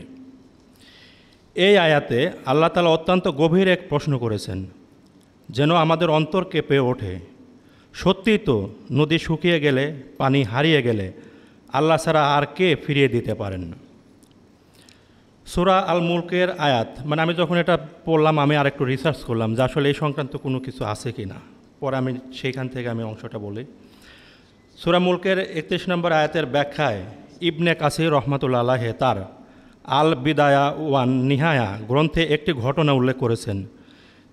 এই আয়াতে আল্লাহ তাআলা অত্যন্ত গভীর এক প্রশ্ন করেছেন, যেন আমাদের অন্তর কেঁপে ওঠে। সত্যিই তো নদী শুকিয়ে গেলে, পানি হারিয়ে গেলে আল্লাহ ছাড়া আর কে ফিরিয়ে দিতে পারেন? সূরা আল মুলকের আয়াত, মানে আমি যখন এটা পড়লাম আমি আর একটু রিসার্চ করলাম যে আসলে এই সংক্রান্ত কোনো কিছু আছে কি না। পরে আমি সেইখান থেকে আমি অংশটা বলি। সূরা মুলকের 31 নম্বর আয়াতের ব্যাখ্যায় ইবনে কাসির রহমাতুল্লাহ আলাইহি তার আল বিদায়া ওয়ান নিহায়া গ্রন্থে একটি ঘটনা উল্লেখ করেছেন।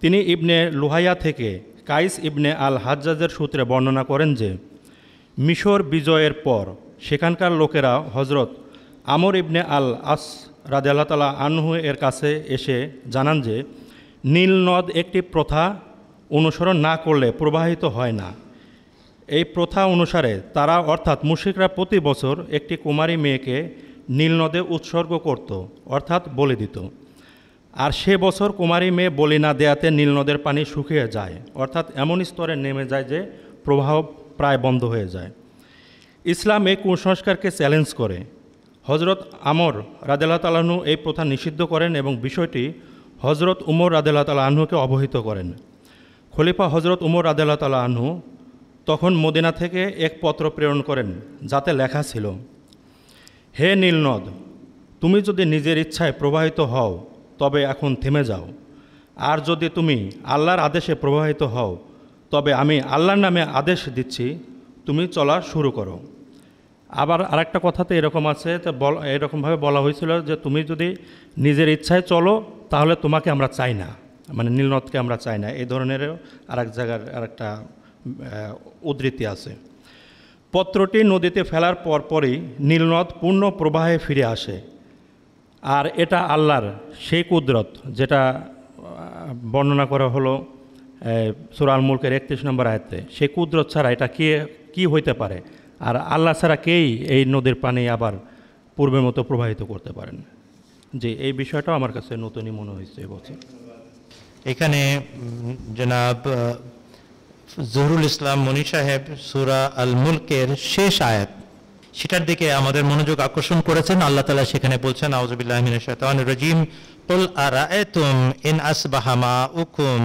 তিনি ইবনে লুহাইয়া থেকে কাইস ইবনে আল হাজ্জাজের সূত্রে বর্ণনা করেন যে মিশর বিজয়ের পর সেখানকার লোকেরা হজরত আমর ইবনে আল আস রাদিয়াল্লাহু তাআলা আনহু এর কাছে এসে জানান যে নীল নদ একটি প্রথা অনুসরণ না করলে প্রবাহিত হয় না। এই প্রথা অনুসারে তারা অর্থাৎ মুশরিকরা প্রতি বছর একটি কুমারী মেয়েকে নীল নদে উৎসর্গ করত, অর্থাৎ বলি দিত। আর সে বছর কুমারী মেয়ে বলি না দেয়াতে নীল নদের পানি শুকিয়ে যায়, অর্থাৎ এমন স্তরে নেমে যায় যে প্রবাহ প্রায় বন্ধ হয়ে যায়। ইসলাম এই কুসংস্কারকে চ্যালেঞ্জ করে। হজরত আমর রাদিয়াল্লাহু তাআলা আনহু এই প্রথা নিষিদ্ধ করেন এবং বিষয়টি হজরত উমর রাদিয়াল্লাহু তাআলা আনহুকে অবহিত করেন। খলিফা হজরত উমর রাদিয়াল্লাহু তাআলা আনহু তখন মদিনা থেকে এক পত্র প্রেরণ করেন, যাতে লেখা ছিল, হে নীল নদ, তুমি যদি নিজের ইচ্ছায় প্রবাহিত হও তবে এখন থেমে যাও, আর যদি তুমি আল্লাহর আদেশে প্রবাহিত হও তবে আমি আল্লাহর নামে আদেশ দিচ্ছি, তুমি চলা শুরু করো। আবার আরেকটা কথাতে এরকম আছে, এরকমভাবে বলা হয়েছিল যে তুমি যদি নিজের ইচ্ছায় চলো তাহলে তোমাকে আমরা চাই না, মানে নীলনদকে আমরা চাই না। এই ধরনেরও আরেক জায়গার আরেকটা উদ্ধৃতি আছে। পত্রটি নদীতে ফেলার পরপরই নীলনদ পূর্ণ প্রবাহে ফিরে আসে। আর এটা আল্লাহর সেই কুদরত যেটা বর্ণনা করা হলো সূরা আল মুলকের 31 নম্বর আয়াতে। সেই কুদরত ছাড়া এটা কি হইতে পারে? আর আল্লাহ ছাড়া কেই এই নদীর পানি আবার পূর্বের মতো প্রবাহিত করতে পারেন? যে এই বিষয়টাও আমার কাছে নতুনই মনে হয়েছে এবছর। এখানে জনাব জহুরুল ইসলাম মনি সাহেব সূরা আল মুলকের শেষ আয়াত, সেটার দিকে আমাদের মনোযোগ আকর্ষণ করেছেন। আল্লাহ তাআলা সেখানে বলছেন, আউযুবিল্লাহি মিনাশ শাইতানির রাজিম, কুল আরাআইতুম ইন আসবাহা মাউকুম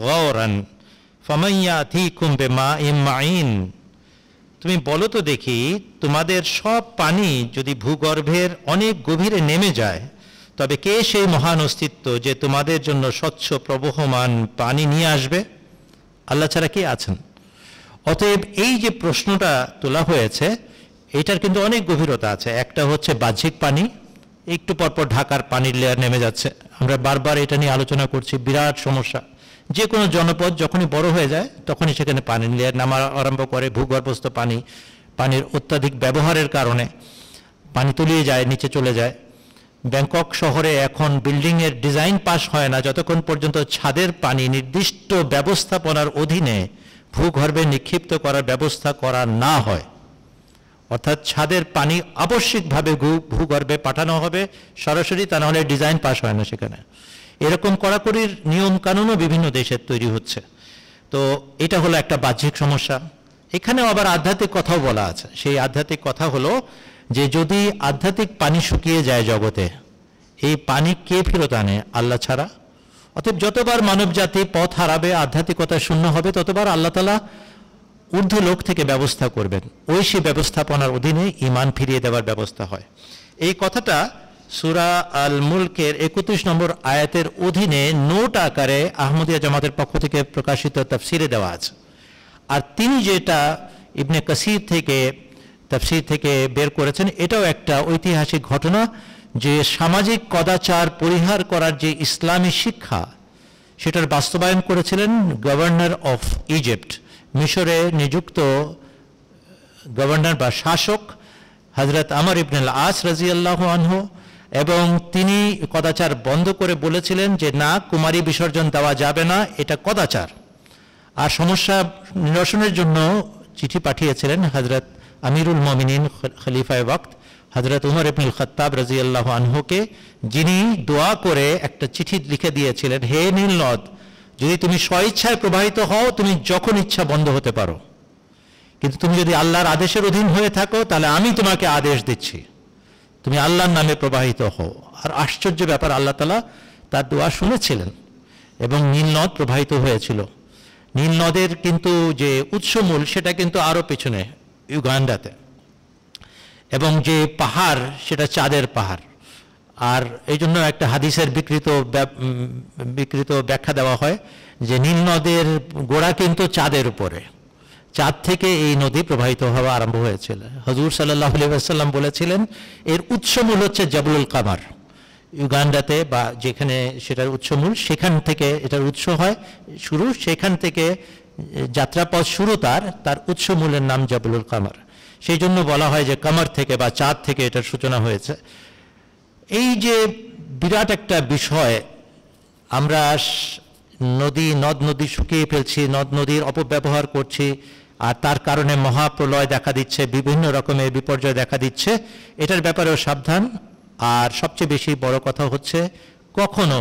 গাওরান ফামান ইয়াতিকুম বিমাইন মাইন। তুমি বলো তো দেখি, তোমাদের সব পানি যদি ভূগর্ভের অনেক গভীরে নেমে যায় তবে কে সেই মহান অস্তিত্ব যে তোমাদের জন্য স্বচ্ছ প্রবহমান পানি নিয়ে আসবে? আল্লাহ ছাড়া কে আছেন? অতএব এই যে প্রশ্নটা তোলা হয়েছে এটার কিন্তু অনেক গভীরতা আছে। একটা হচ্ছে বাহ্যিক পানি, একটু পরপর ঢাকার পানির লেয়ার নেমে যাচ্ছে, আমরা বারবার এটা নিয়ে আলোচনা করছি, বিরাট সমস্যা। যে কোনো জনপদ যখনই বড় হয়ে যায় তখনই সেখানে পানির লেয়ার নামা আরম্ভ করে। ভূগর্ভস্থ পানির অত্যাধিক ব্যবহারের কারণে পানি তলিয়ে যায়, নিচে চলে যায়। ব্যাংকক শহরে এখন বিল্ডিংয়ের ডিজাইন পাস হয় না যতক্ষণ পর্যন্ত ছাদের পানি নির্দিষ্ট ব্যবস্থাপনার অধীনে ভূগর্ভে নিক্ষিপ্ত করার ব্যবস্থা করা না হয়, অর্থাৎ ছাদের পানি আবশ্যিকভাবে ভূগর্ভে পাঠানো হবে সরাসরি, তা নাহলে ডিজাইন পাস হয় না সেখানে। এরকম কড়াকড়ির নিয়ম কানুনও বিভিন্ন দেশের তৈরি হচ্ছে। তো এটা হলো একটা বাহ্যিক সমস্যা। এখানেও আবার আধ্যাত্মিক কথাও বলা আছে। সেই আধ্যাত্মিক কথা হলো যে যদি আধ্যাত্মিক পানি শুকিয়ে যায় জগতে, এই পানি কে ফেরত আনে? আল্লাহ ছাড়া। অতএব যতবার মানব জাতি পথ হারাবে, আধ্যাত্মিকতা শূন্য হবে, ততবার আল্লাহ তাআলা ঊর্ধ্ব লোক থেকে ব্যবস্থা করবেন, ঐশী ব্যবস্থাপনার অধীনে ঈমান ফিরিয়ে দেওয়ার ব্যবস্থা হয়। এই কথাটা সূরা আল মুলকের 31 নম্বর আয়াতের অধীনে নোট আকারে আহমদিয়া জামাতের পক্ষ থেকে প্রকাশিত তাফসিরে দেওয়া আছে। আর তিনি যেটা ইবনে কাসির থেকে তাফসির থেকে বের করেছেন, এটাও একটা ঐতিহাসিক ঘটনা যে সামাজিক কদাচার পরিহার করার যে ইসলামী শিক্ষা, সেটার বাস্তবায়ন করেছিলেন গভর্নর অফ ইজিপ্ট, মিশরে নিযুক্ত গভর্নর বা শাসক হযরত আমর ইবনে আল আস রাদিয়াল্লাহু আনহু। এবং তিনি কদাচার বন্ধ করে বলেছিলেন যে না, কুমারী বিসর্জন দেওয়া যাবে না, এটা কদাচার। আর সমস্যা নিরসনের জন্য চিঠি পাঠিয়েছিলেন হযরত আমিরুল মুমিনিন খলিফায়ে ওয়াক্ত হযরত উমর ইবনুল খাত্তাব রাদিয়াল্লাহু আনহুকে, যিনি দোয়া করে একটা চিঠি লিখে দিয়েছিলেন, হে নীল নদ, যদি তুমি স্বইচ্ছায় প্রবাহিত হও তুমি যখন ইচ্ছা বন্ধ হতে পারো, কিন্তু তুমি যদি আল্লাহর আদেশের অধীন হয়ে থাকো তাহলে আমি তোমাকে আদেশ দিচ্ছি, তুমি আল্লাহর নামে প্রবাহিত হও। আর আশ্চর্য ব্যাপার, আল্লাহ তাআলা তার দোয়া শুনেছিলেন এবং নীল নদ প্রবাহিত হয়েছিল। নীল নদের কিন্তু যে উৎসমূল সেটা কিন্তু আরও পেছনে ইউগান্ডাতে, এবং যে পাহাড় সেটা চাঁদের পাহাড়। আর এই জন্য একটা হাদিসের বিকৃত ব্যাখ্যা দেওয়া হয় যে নীল নদের গোড়া কিন্তু চাঁদের উপরে, চাঁদ থেকে এই নদী প্রবাহিত হওয়া আরম্ভ হয়েছিল। হুজুর সাল্লাল্লাহু আলাইহি ওয়াসাল্লাম বলেছিলেন এর উৎসমূল হচ্ছে জাবলুল কামার, ইউগান্ডাতে বা যেখানে সেটার উৎসমূল, সেখান থেকে এটার উৎস হয় শুরু, সেখান থেকে যাত্রাপথ শুরু, তার উৎসমূলের নাম জাবলুল কামার। সেই জন্য বলা হয় যে কামার থেকে বা চাঁদ থেকে এটার সূচনা হয়েছে। এই যে বিরাট একটা বিষয়, আমরা নদ নদী শুকিয়ে ফেলছি, নদ নদীর অপব্যবহার করছি, আর তার কারণে মহাপ্রলয় দেখা দিচ্ছে, বিভিন্ন রকমের বিপর্যয় দেখা দিচ্ছে, এটার ব্যাপারেও সাবধান। আর সবচেয়ে বেশি বড় কথা হচ্ছে কখনো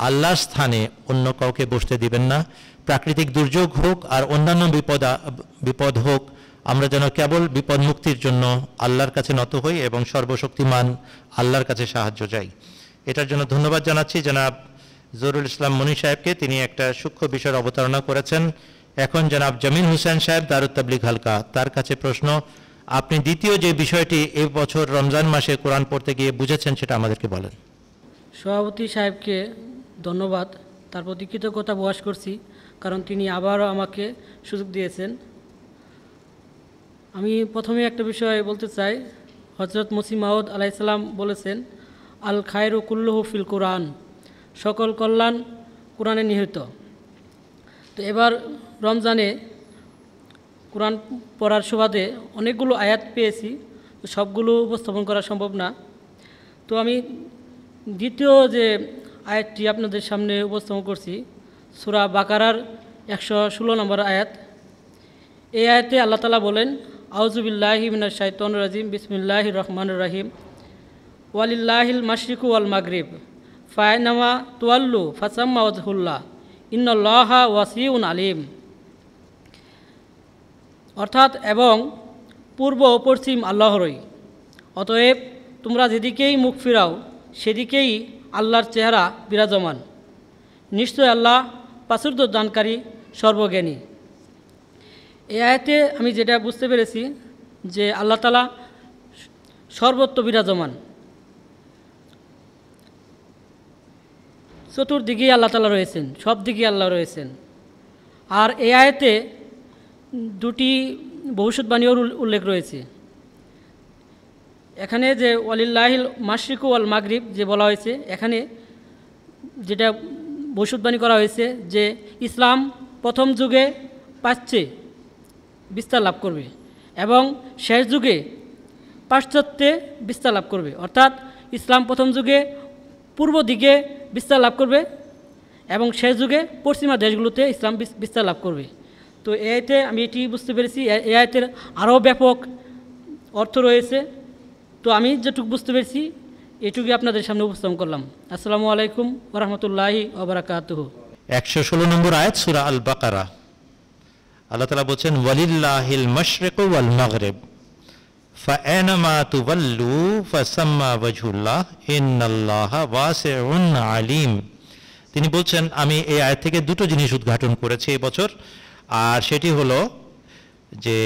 আল্লাহর স্থানে অন্য কাউকে বসতে দিবেন না। প্রাকৃতিক দুর্যোগ হোক আর অন্যান্য বিপদ হোক, আমরা যেন কেবল বিপদ মুক্তির জন্য আল্লাহর কাছে নত হই এবং সর্বশক্তিমান আল্লাহর কাছে সাহায্য চাই। এটার জন্য ধন্যবাদ জানাচ্ছি জনাব জহুরুল ইসলাম মনি সাহেবকে, তিনি একটা সূক্ষ্ম বিষয়ের অবতারণা করেছেন। এখন জনাব জামিল হোসেন সাহেব, দারুত তাবলিগ হালকা, তার কাছে প্রশ্ন। আপনি দ্বিতীয় যে বিষয়টি এই বছর রমজান মাসে কোরআন পড়তে গিয়ে বুঝেছেন সেটা আমাদেরকে বলেন। সভাপতি সাহেবকে ধন্যবাদ, তার প্রতি কৃতজ্ঞতা প্রকাশ করছি, কারণ তিনি আবারও আমাকে সুযোগ দিয়েছেন। আমি প্রথমে একটা বিষয় বলতে চাই, হযরত মসিহ মাউদ আলাইহিস সালাম বলেছেন, আল খায়রু কুল্লুহু ফিল কোরআন, সকল কল্যাণ কোরআনে নিহিত। তো এবার রমজানে কোরআন পড়ার সুবাদে অনেকগুলো আয়াত পেয়েছি, তো সবগুলো উপস্থাপন করা সম্ভব না। তো আমি দ্বিতীয় যে আয়াতটি আপনাদের সামনে উপস্থাপন করছি, সূরা বাকারার 116 নম্বর আয়াত। এই আয়াতে আল্লাহ তাআলা বলেন, আউযু বিল্লাহি মিনাশ শাইতানির রাজিম, বিসমিল্লাহির রহমানির রহিম, ওয়ালিল্লাহিল মাশরিকু ওয়াল মাগরিব ফায়নামা তুয়াল্লু ফাসাম্মা ওয়াজহুল্লাহ ইন্নাল্লাহা ওয়াসিউন আলিম। অর্থাৎ এবং পূর্ব ও পশ্চিম আল্লাহরই, অতএব তোমরা যেদিকেই মুখ ফিরাও সেদিকেই আল্লাহর চেহারা বিরাজমান, নিশ্চয় আল্লাহ প্রাচুর্য দানকারী সর্বজ্ঞানী। এই আয়াতে আমি যেটা বুঝতে পেরেছি যে আল্লাহ তাআলা সর্বত্র বিরাজমান, চতুর্দিকেই আল্লাহ তাআলা রয়েছেন, সব দিকেই আল্লাহ রয়েছেন। আর এই আয়াতে দুটি ভবিষ্যৎবাণীও উল্লেখ রয়েছে। এখানে যে ওয়ালিল্লাহিল মাশরিকু ওয়াল মাগরিব যে বলা হয়েছে, এখানে যেটা ভবিষ্যৎবাণী করা হয়েছে যে ইসলাম প্রথম যুগে প্রাচ্যে বিস্তার লাভ করবে এবং শেষ যুগে পাশ্চাত্যে বিস্তার লাভ করবে। অর্থাৎ ইসলাম প্রথম যুগে পূর্ব দিকে বিস্তার লাভ করবে এবং শেষ যুগে পশ্চিমা দেশগুলোতে ইসলাম বিস্তার লাভ করবে। তো এই আয়াতে আমি এটি বুঝতে পেরেছি, এই আয়াতের আরও ব্যাপক অর্থ রয়েছে। তো আমি যেটুকু বুঝতে পেরেছি এটুকুই আপনাদের সামনে উপস্থাপন করলাম। আসসালামু আলাইকুম ওয়া রাহমাতুল্লাহি ওয়া বারাকাতুহু। 116 নম্বর আয়াত সূরা আল বাকারা। আল্লাহ তাআলা বলেন ওয়ালিল্লাহিল মাশরিকু ওয়াল মাগরিব ফাআইনামা তুওয়াল্লু ফাসাম্মা ওয়াজহুল্লাহ ইন্নাল্লাহা ওয়াসিউন আলিম। তিনি বলছেন আমি এই আয়াত থেকে দুটো জিনিস উদ্ঘাটন করেছি এই বছর, আর সেটি হলো যে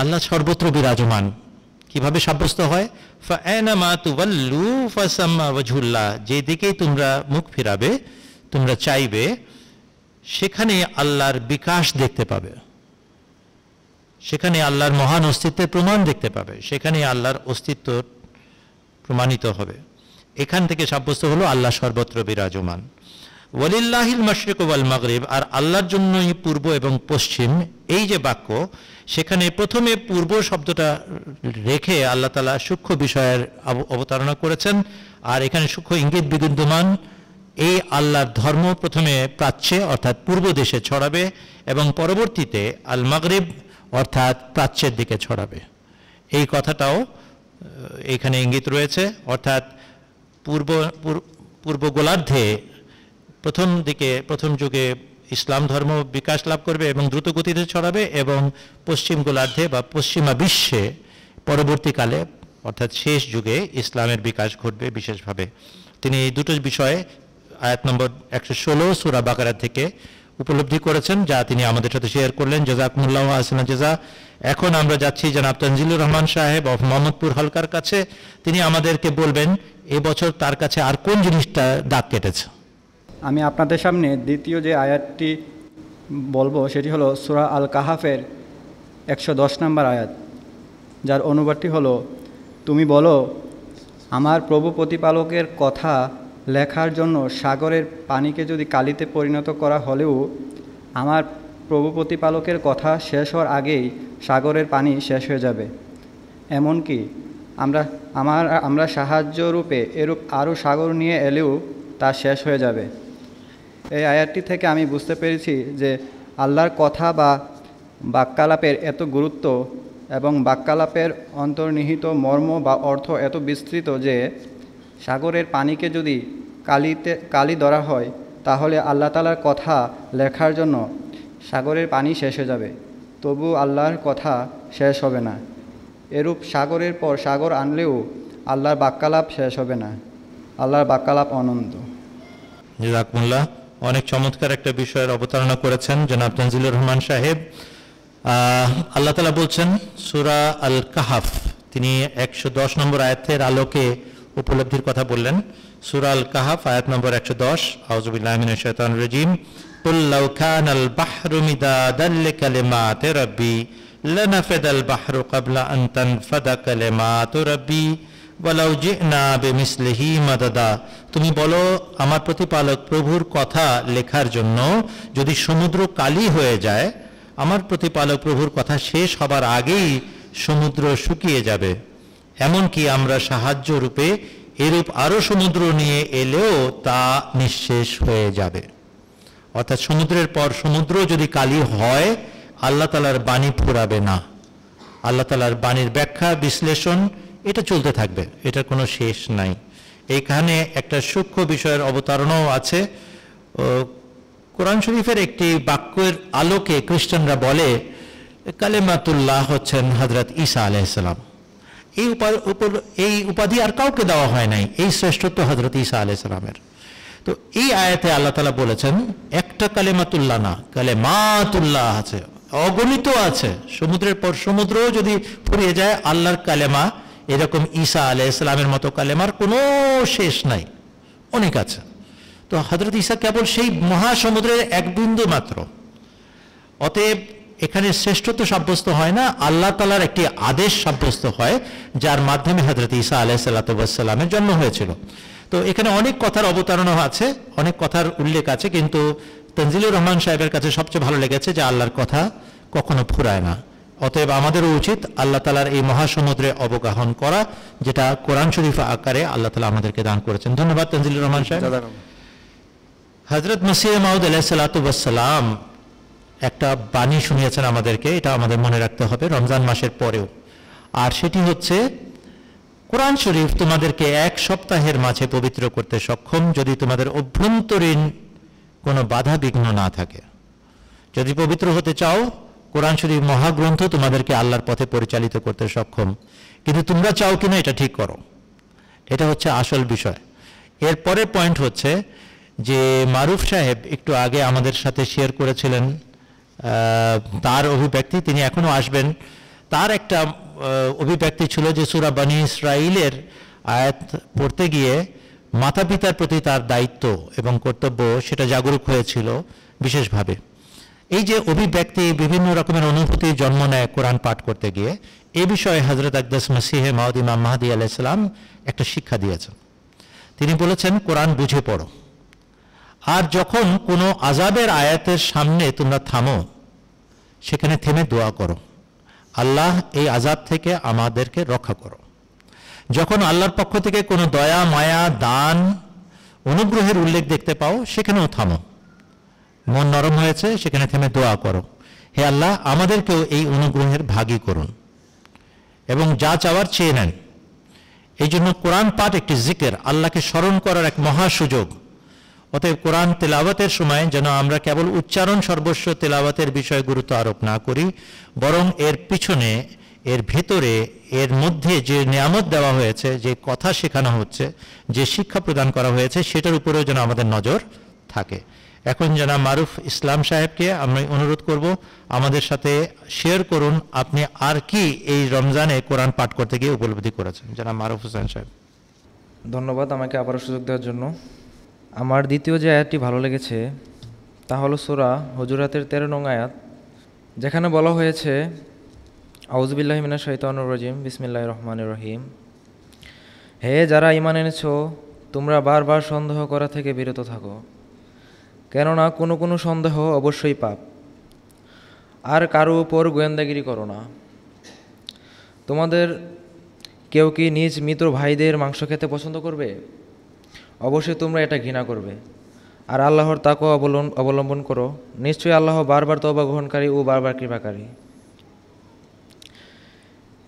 আল্লাহ সর্বত্র বিরাজমান কিভাবে সাব্যস্ত হয়, ফাআইনামা তুওয়াল্লু ফাসাম্মা ওয়াজহুল্লাহ, যেদিকেই তোমরা মুখ ফিরাবে, তোমরা চাইবে, সেখানে আল্লাহর বিকাশ দেখতে পাবে, সেখানে আল্লাহর মহান অস্তিত্বের প্রমাণ দেখতে পাবে, সেখানে আল্লাহর অস্তিত্ব প্রমাণিত হবে। এখান থেকে সাব্যস্ত হলো আল্লাহ সর্বত্র বিরাজমান। ওয়ালিল্লাহিল মাশরিক ওয়াল মাগরিব, আর আল্লাহর জন্যই পূর্ব এবং পশ্চিম, এই যে বাক্য, সেখানে প্রথমে পূর্ব শব্দটা রেখে আল্লাহ তাআলা সূক্ষ্ম বিষয়ের অবতারণা করেছেন, আর এখানে সূক্ষ্ম ইঙ্গিত বিদ্যমান। এই আল্লাহর ধর্ম প্রথমে প্রাচ্যে অর্থাৎ পূর্ব দেশে ছড়াবে এবং পরবর্তীতে আল মাগরিব অর্থাৎ প্রাচ্যের দিকে ছড়াবে। এই কথাটাও এখানে ইঙ্গিত রয়েছে, অর্থাৎ পূর্ব গোলার্ধে প্রথম যুগে ইসলাম ধর্ম বিকাশ লাভ করবে এবং দ্রুত গতিতে ছড়াবে, এবং পশ্চিম গোলার্ধে বা পশ্চিমা বিশ্বে পরবর্তীকালে অর্থাৎ শেষ যুগে ইসলামের বিকাশ ঘটবে বিশেষভাবে। তিনি এই দুটো বিষয়ে আয়াত নম্বর 116 সূরা বাকারা থেকে উপলব্ধি করেছেন, যা তিনি আমাদের সাথে শেয়ার করলেন। জাযাকুমুল্লাহু আহসানাল জাযা। এখন আমরা যাচ্ছি জনাব তানজিলুর রহমান সাহেব অফ মোহাম্মদপুর হালকার কাছে। তিনি আমাদেরকে বলবেন এবছর তার কাছে আর কোন জিনিসটা দাগ কেটেছে। আমি আপনাদের সামনে দ্বিতীয় যে আয়াতটি বলবো সেটি হলো সূরা আল কাহাফের 110 নম্বর আয়াত, যার অনুবাদটি হলো, তুমি বলো আমার প্রভু প্রতিপালকের কথা লেখার জন্য সাগরের পানিকে যদি কালিতে পরিণত করা হলেও আমার প্রভু প্রতিপালকের কথা শেষ হওয়ার আগেই সাগরের পানি শেষ হয়ে যাবে। এমনকি আমরা সাহায্য রূপে এরূপ আরও সাগর নিয়ে এলেও তা শেষ হয়ে যাবে। এই আয়াতটি থেকে আমি বুঝতে পেরেছি যে আল্লাহর কথা বা বাক্যালাপের এত গুরুত্ব এবং বাক্যালাপের অন্তর্নিহিত মর্ম বা অর্থ এত বিস্তৃত যে সাগরের পানিকে যদি কালি ধরা হয় তাহলে আল্লাহ তাআলার কথা লেখার জন্য সাগরের পানি শেষ হয়ে যাবে, তবু আল্লাহর কথা শেষ হবে না। এরূপ সাগরের পর সাগর আনলেও আল্লাহর বাক্যালাপ শেষ হবে না। আল্লাহর বাক্যালাপ অনন্ত। জাযাকুমুল্লাহ। অনেক চমৎকার একটা বিষয়ের অবতারণা করেছেন জনাব তানজিলুর রহমান সাহেব। আল্লাহ তাআলা বলছেন সূরা আল কাহাফ, তিনি 110 নম্বর আয়াতের আলোকে উপলব্ধির কথা বললেন। সূরা আল কাহাফ আয়াত নম্বর 110, আউযু বিল্লাহি মিনাশ শাইতানির রাজীম। কুল লাউ কানাল বাহরু মিদাদাল লিকালিমাতি রাব্বি লানাফাদাল বাহরু ক্বাবলা আন তানফাদা কালিমাতু রাব্বি ওয়ালাউ জি'না বিমিসলিহি মাদাদা। তুমি বলো আমার প্রতিপালক প্রভুর কথা লেখার জন্য যদি সমুদ্র কালি হয়ে যায়, আমার প্রতিপালক প্রভুর কথা শেষ হবার আগেই সমুদ্র শুকিয়ে যাবে। এমনকি আমরা সাহায্য রূপে এরূপ আরও সমুদ্র নিয়ে এলেও তা নিঃশেষ হয়ে যাবে। অর্থাৎ সমুদ্রের পর সমুদ্র যদি কালি হয়, আল্লাহ তাআলার বাণী ফুরাবে না। আল্লাহ তাআলার বাণীর ব্যাখ্যা বিশ্লেষণ এটা চলতে থাকবে, এটার কোনো শেষ নাই। এইখানে একটা সূক্ষ্ম বিষয়ের অবতারণাও আছে। কোরআন শরীফের একটি বাক্যের আলোকে খ্রিস্টানরা বলে কালেমাতুল্লাহ হচ্ছেন হযরত ঈসা আলাইহিস সালাম। এই উপাধি আর কাউকে দেওয়া হয় নাই, এই শ্রেষ্ঠত্ব হযরত ঈসা আলাইহিস সালামের। তো এই আয়াতে আল্লাহ তাআলা বলেছেন একটা কালেমাতুল্লাহ না, কালেমাতুল্লাহ আছে, অগণিত আছে। সমুদ্রের পর সমুদ্র যদি ফুরিয়ে যায়, আল্লাহর কালেমা এরকম ঈসা আলাইহিস সালামের মতো কালেমার কোনো শেষ নাই, অনেক আছে। তো হযরত ঈসা কেবল সেই মহাসমুদ্রের এক বিন্দু মাত্র। অতএব এখানে শ্রেষ্ঠত্ব সাব্যস্ত হয় না, আল্লাহ তাআলার একটি আদেশ সাব্যস্ত হয়, যার মাধ্যমে হযরত ঈসা আলাইহিস সালামের জন্ম হয়েছিল। তো এখানে অনেক কথার অবতারণা আছে, অনেক কথার উল্লেখ আছে, কিন্তু তানজিলুর রহমান সাহেবের কাছে সবচেয়ে ভালো লেগেছে যে আল্লাহর কথা কখনো ফুরায় না। অতএব আমাদেরও উচিত আল্লাহ তাআলার এই মহাসমুদ্রে অবগাহন করা, যেটা কোরআন শরীফ আকারে আল্লাহ তাআলা আমাদেরকে দান করেছেন। ধন্যবাদ তানজিলুর রহমান সাহেব। হযরত মসিহ মাউদ আলাইহিস সালাম একটা বাণী শুনিয়েছেন আমাদেরকে, এটা আমাদের মনে রাখতে হবে রমজান মাসের পরেও। আর সেটি হচ্ছে কোরআন শরীফ তোমাদেরকে এক সপ্তাহের মাঝে পবিত্র করতে সক্ষম যদি তোমাদের অভ্যন্তরীণ কোনো বাধা বিঘ্ন না থাকে। যদি পবিত্র হতে চাও, কোরআন শরীফ মহাগ্রন্থ তোমাদেরকে আল্লাহর পথে পরিচালিত করতে সক্ষম, কিন্তু তোমরা চাও কিনা এটা ঠিক করো। এটা হচ্ছে আসল বিষয়। এরপরের পয়েন্ট হচ্ছে যে মারুফ সাহেব একটু আগে আমাদের সাথে শেয়ার করেছিলেন তার অভিব্যক্তি, তিনি এখনো আসবেন। তার একটা অভিব্যক্তি ছিল যে সূরা বনী ইসরাঈলের আয়াত পড়তে গিয়ে মাতা পিতার প্রতি তার দায়িত্ব এবং কর্তব্য সেটা জাগরুক হয়েছিল বিশেষভাবে। এই যে অভিব্যক্তি বিভিন্ন রকমের অনুভূতি জন্ম নেয় কোরআন পাঠ করতে গিয়ে, এ বিষয়ে হযরত আকদাস মসিহে মাউদ ইমাম মাহদী আলাইহিস সালাম একটা শিক্ষা দিয়েছেন। তিনি বলেছেন, কোরআন বুঝে পড়ো, আর যখন কোনো আযাবের আয়াতের সামনে তোমরা থামো, সেখানে থেমে দোয়া করো, আল্লাহ এই আযাব থেকে আমাদেরকে রক্ষা করো। যখন আল্লাহর পক্ষ থেকে কোনো দয়া, মায়া, দান, অনুগ্রহের উল্লেখ দেখতে পাও, সেখানেও থামো, মন নরম হয়েছে সেখানে থেমে দোয়া করো, হে আল্লাহ আমাদেরকেও এই অনুগ্রহের ভাগী করুন, এবং যা চাওয়ার চেয়ে নেন। এই জন্য কোরআন পাঠ একটি জিকির, আল্লাহকে স্মরণ করার এক মহা সুযোগ। অতএব কোরআন তেলাওয়াতের সময় যেন আমরা কেবল উচ্চারণ সর্বস্ব তেলাওয়াতের বিষয়ে গুরুত্ব আরোপ না করি, বরং এর পিছনে, এর ভেতরে, এর মধ্যে যে নিয়ামত দেওয়া হয়েছে, যে কথা শেখানো হচ্ছে, যে শিক্ষা প্রদান করা হয়েছে, সেটার উপরেও যেন আমাদের নজর থাকে। এখন জনাব মারুফ ইসলাম সাহেবকে আমি অনুরোধ করব আমাদের সাথে শেয়ার করুন আপনি আর কি এই রমজানে কোরআন পাঠ করতে গিয়ে উপলব্ধি করেছেন। জনাব মারুফ হোসেন সাহেব। ধন্যবাদ আমাকে আবারও সুযোগ দেওয়ার জন্য। আমার দ্বিতীয় যে আয়াতটি ভালো লেগেছে তা হলো সূরা হুজুরাতের 13 নং আয়াত, যেখানে বলা হয়েছে আউযুবিল্লাহি মিনাশ শাইতানির রাজিম, বিসমিল্লাহির রহমানির রহিম। হে যারা ঈমান এনেছো, তোমরা বারবার সন্দেহ করা থেকে বিরত থাকো, কেননা কোনো কোনো সন্দেহ অবশ্যই পাপ, আর কারো উপর গোয়েন্দাগিরি করো না। তোমাদের কেউ কি নিজ মৃত ভাইদের মাংস খেতে পছন্দ করবে? অবশ্যই তোমরা এটা ঘৃণা করবে। আর আল্লাহর তাকওয়া অবলম্বন করো, নিশ্চয়ই আল্লাহ বারবার তওবা গ্রহণকারী ও বারবার কৃপাকারী।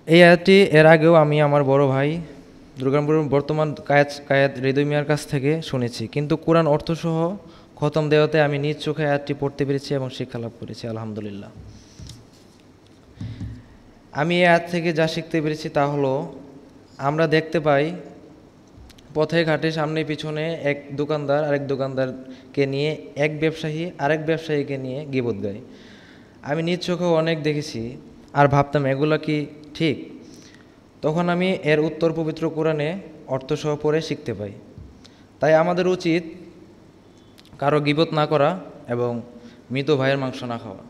এই আয়াতটি এর আগেও আমি আমার বড় ভাই দুর্গাপুরের বর্তমান কায়েত হৃদয় মিয়ার কাছ থেকে শুনেছি, কিন্তু কোরআন অর্থসহ খতম দেওয়াতে আমি নিজ চোখে আয়াতটি পড়তে পেরেছি এবং শিক্ষা লাভ করেছি, আলহামদুলিল্লাহ। আমি এই আয়াত থেকে যা শিখতে পেরেছি তা হলো, আমরা দেখতে পাই পথে ঘাটে সামনে পিছনে এক দোকানদার আরেক দোকানদারকে নিয়ে, এক ব্যবসায়ী আরেক ব্যবসায়ীকে নিয়ে গীবত গায়। আমি নিজ চোখেও অনেক দেখেছি আর ভাবতাম এগুলো কি ঠিক? তখন আমি এর উত্তর পবিত্র কোরআনে অর্থসহ পড়ে শিখতে পাই। তাই আমাদের উচিত কারো গীবত না করা এবং মৃত ভাইয়ের মাংস না খাওয়া।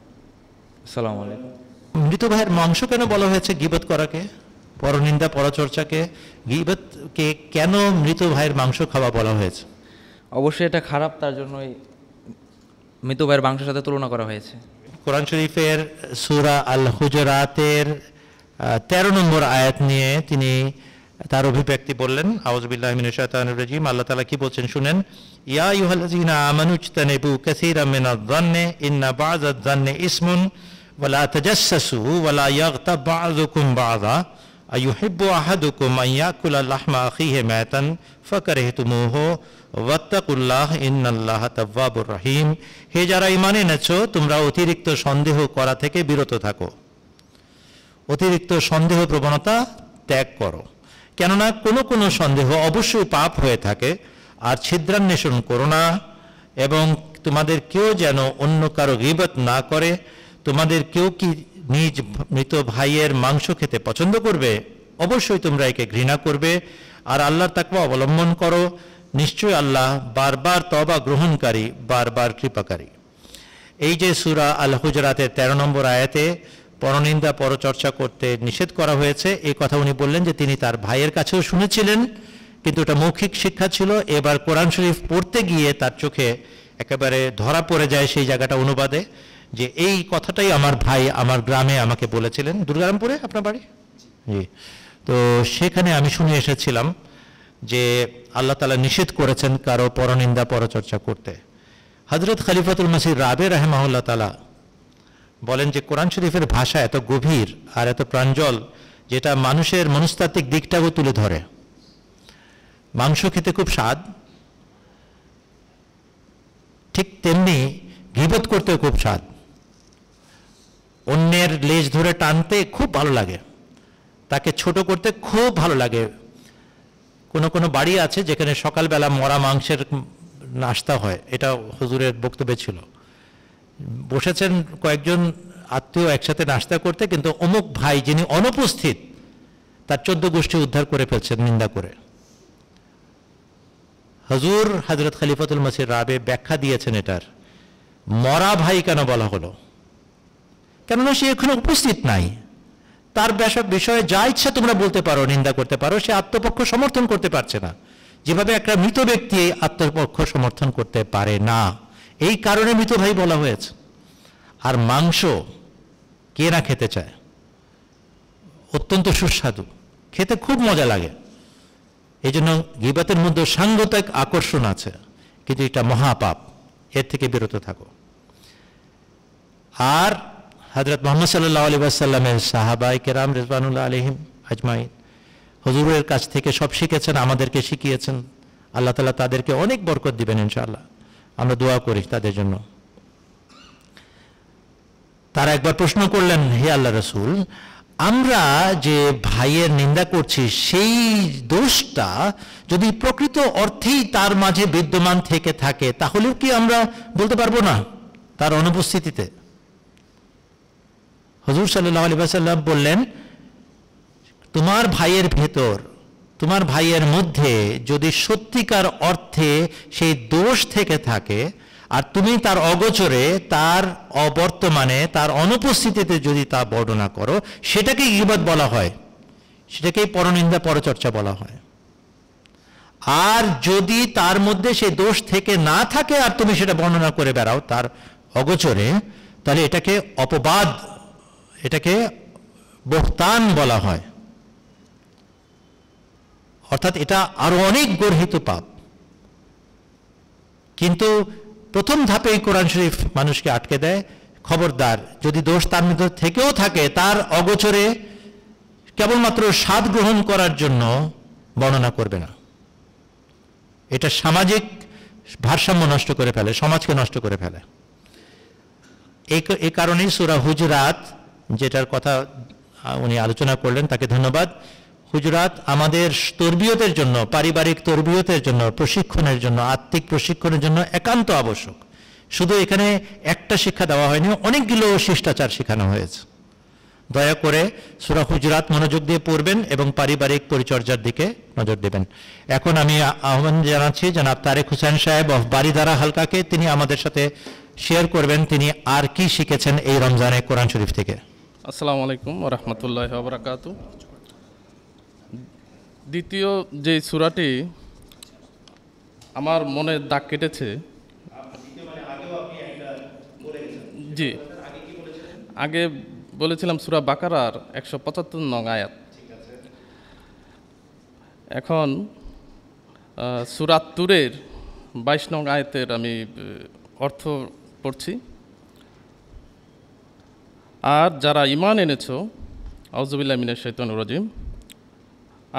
আসসালামু আলাইকুম। মৃত ভাইয়ের মাংস কেন বলা হয়েছে গীবত করাকে, পরনিন্দা, পরচর্চাকে? গীবতকে কেন মৃত ভাইয়ের মাংস খাওয়া বলা হয়েছে? অবশ্যই এটা খারাপ, তার জন্যই মৃত ভাইয়ের মাংসের সাথে তুলনা করা হয়েছে। কোরআন শরীফের সূরা আল হুজুরাতের 13 নম্বর আয়াত নিয়ে তিনি তার অভিব্যক্তি বললেন। আউযুবিল্লাহি মিনাশ শাইতানির রাজিম। আল্লাহ তাআলা কি বলছেন শুনেন, ইয়া আইয়ুহাল্লাযীনা আমানু ইজতানিবু কাসীরাম মিনায-যান্নি ইন্না বা'যায-যান্নি ইসমুন ওয়া লা তাজাসসাসু ওয়া লা ইয়াগতাব বা'যুকুম বা'যা আইয়ুহিব্বু আহাদুকুম আন ইয়াকুলা লাহমা আখিহি মাতান ফাকারিহতুমুহু ওয়াত্তাকুল্লাহ ইন্নাল্লাহা তাওয়াবুর রহিম। হে যারা ঈমান এনেছো, তোমরা অতিরিক্ত সন্দেহ করা থেকে বিরত থাকো, অতিরিক্ত সন্দেহ প্রবণতা ত্যাগ করো, কেননা কোনো কোনো সন্দেহ অবশ্যই পাপ হয়ে থাকে। আর ছিদ্রান্বেষণ করো না, এবং তোমাদের কেউ যেন অন্য কারো গীবত না করে। তোমাদের কেউ কি নিজ মৃত ভাইয়ের মাংস খেতে পছন্দ করবে? অবশ্যই তোমরা একে ঘৃণা করবে। আর আল্লাহর তাকওয়া অবলম্বন করো, নিশ্চয়ই আল্লাহ বারবার তওবা গ্রহণকারী, বারবার কৃপাকারী। এই যে সূরা আল হুজুরাতের 13 নম্বর আয়াতে পরনিন্দা, পরচর্চা করতে নিষেধ করা হয়েছে, এই কথা উনি বললেন যে তিনি তার ভাইয়ের কাছেও শুনেছিলেন, কিন্তু এটা মৌখিক শিক্ষা ছিল। এবার কোরআন শরীফ পড়তে গিয়ে তার চোখে একেবারে ধরা পড়ে যায় সেই জায়গাটা অনুবাদে, যে এই কথাটাই আমার ভাই আমার গ্রামে আমাকে বলেছিলেন। দুর্গারামপুরে আপনার বাড়ি? জি। তো সেখানে আমি শুনে এসেছিলাম যে আল্লাহ তাআলা নিষেধ করেছেন কারো পরনিন্দা, পরচর্চা করতে। হযরত খলিফাতুল মসিহ রাবে রাহিমাহুল্লাহ তাআলা বলেন যে কোরআন শরীফের ভাষা এত গভীর আর এত প্রাঞ্জল, যেটা মানুষের মনস্তাত্ত্বিক দিকটাও তুলে ধরে। মাংস খেতে খুব স্বাদ, ঠিক তেমনি গীবত করতেও খুব স্বাদ। অন্যের লেজ ধরে টানতে খুব ভালো লাগে, তাকে ছোট করতে খুব ভালো লাগে। কোনো কোনো বাড়ি আছে যেখানে সকালবেলা মরা মাংসের নাস্তা হয়, এটা হুজুরের বক্তব্যে ছিল। বসেছেন কয়েকজন আত্মীয় একসাথে নাস্তা করতে, কিন্তু অমুক ভাই যিনি অনুপস্থিত তার 14 গোষ্ঠী উদ্ধার করে ফেলছেন নিন্দা করে। হুজুর হযরত খলিফাতুল মসিহ রাবে ব্যাখ্যা দিয়েছেন এটার। মরা ভাই কেন বলা হলো? কেননা সে এখানে উপস্থিত নাই। তার বিষয়ে যা ইচ্ছা তোমরা বলতে পারো, নিন্দা করতে পারো, সে আত্মপক্ষ সমর্থন করতে পারছে না, যেভাবে একটা মৃত ব্যক্তি আত্মপক্ষ সমর্থন করতে পারে না। এই কারণে মৃত ভাই বলা হয়েছে। আর মাংস কে না খেতে চায়, অত্যন্ত সুস্বাদু, খেতে খুব মজা লাগে। এই জন্য গীবতের মধ্যে সাংঘাতিক আকর্ষণ আছে, কিন্তু এটা মহাপাপ, এর থেকে বিরত থাকো। আর হযরত মুহাম্মদ সাল্লাল্লাহু আলাইহি ওয়াসাল্লামের সাহাবায়ে কেরাম রিজওয়ানুল্লাহ আলাইহিম আজমাইন হুজুরের কাছ থেকে সব শিখেছেন, আমাদেরকে শিখিয়েছেন। আল্লাহ তাআলা তাদেরকে অনেক বরকত দিবেন ইনশাআল্লাহ। আমরা দোয়া করি তাদের জন্য। তারা একবার প্রশ্ন করলেন, হে আল্লাহ রাসূল, আমরা যে ভাইয়ের নিন্দা করছি সেই দোষটা যদি প্রকৃত অর্থেই তার মাঝে বিদ্যমান থেকে থাকে, তাহলেও কি আমরা বলতে পারবো না তার অনুপস্থিতিতে? হুজুর সাল্লাল্লাহু আলাইহি ওয়াসাল্লাম বললেন, তোমার ভাইয়ের ভেতর, তোমার ভাইয়ের মধ্যে যদি সত্যিকার অর্থে সেই দোষ থেকে থাকে, আর তুমি তার অগোচরে, তার অবর্তমানে, তার অনুপস্থিতিতে যদি তা বর্ণনা করো, সেটাকেই গীবত বলা হয়, সেটাকেই পরনিন্দা পরচর্চা বলা হয়। আর যদি তার মধ্যে সেই দোষ থেকে না থাকে আর তুমি সেটা বর্ণনা করে বেড়াও তার অগোচরে, তাহলে এটাকে অপবাদ, এটাকে বহতান বলা হয়। অর্থাৎ এটা আরো অনেক গর্হিত পাপ। কিন্তু প্রথম ধাপে কোরআন শরীফ মানুষকে আটকে দেয়, খবরদার যদি দোষ তার মধ্যে থেকেও থাকে, তার অগোচরে কেবলমাত্র স্বাদ গ্রহণ করার জন্য বর্ণনা করবে না। এটা সামাজিক ভারসাম্য নষ্ট করে ফেলে, সমাজকে নষ্ট করে ফেলে। এই কারণেই সূরা হুজুরাত, যেটার কথা উনি আলোচনা করলেন, তাকে ধন্যবাদ। হুজুরাত আমাদের তরবিয়তের জন্য, পারিবারিক তরবিয়তের জন্য, প্রশিক্ষণের জন্য, আত্মিক প্রশিক্ষণের জন্য একান্ত আবশ্যক। শুধু এখানে একটা শিক্ষা দেওয়া হয়নি, অনেকগুলো শিষ্টাচার শেখানো হয়েছে। দয়া করে সূরা হুজুরাত মনোযোগ দিয়ে পড়বেন এবং পারিবারিক পরিচর্যার দিকে নজর দেবেন। এখন আমি আহ্বান জানাচ্ছি জনাব তারেক হোসেন সাহেব অফ বারিধারা হালকাকে, তিনি আমাদের সাথে শেয়ার করবেন তিনি আর কি শিখেছেন এই রমজানে কোরআন শরীফ থেকে। আসসালামু আলাইকুম ওয়া রাহমাতুল্লাহি ওয়া বারাকাতুহু। দ্বিতীয় যে সূরাটি আমার মনে দাগ কেটেছে, জি, আগে বলেছিলাম সূরা বাকারার 175 নং আয়াত। এখন সূরা তুরের 22 নং আয়াতের আমি অর্থ পড়ছি। আর যারা ঈমান এনেছো, আউযুবিল্লাহি মিনাশ শাইতানির রাজিম,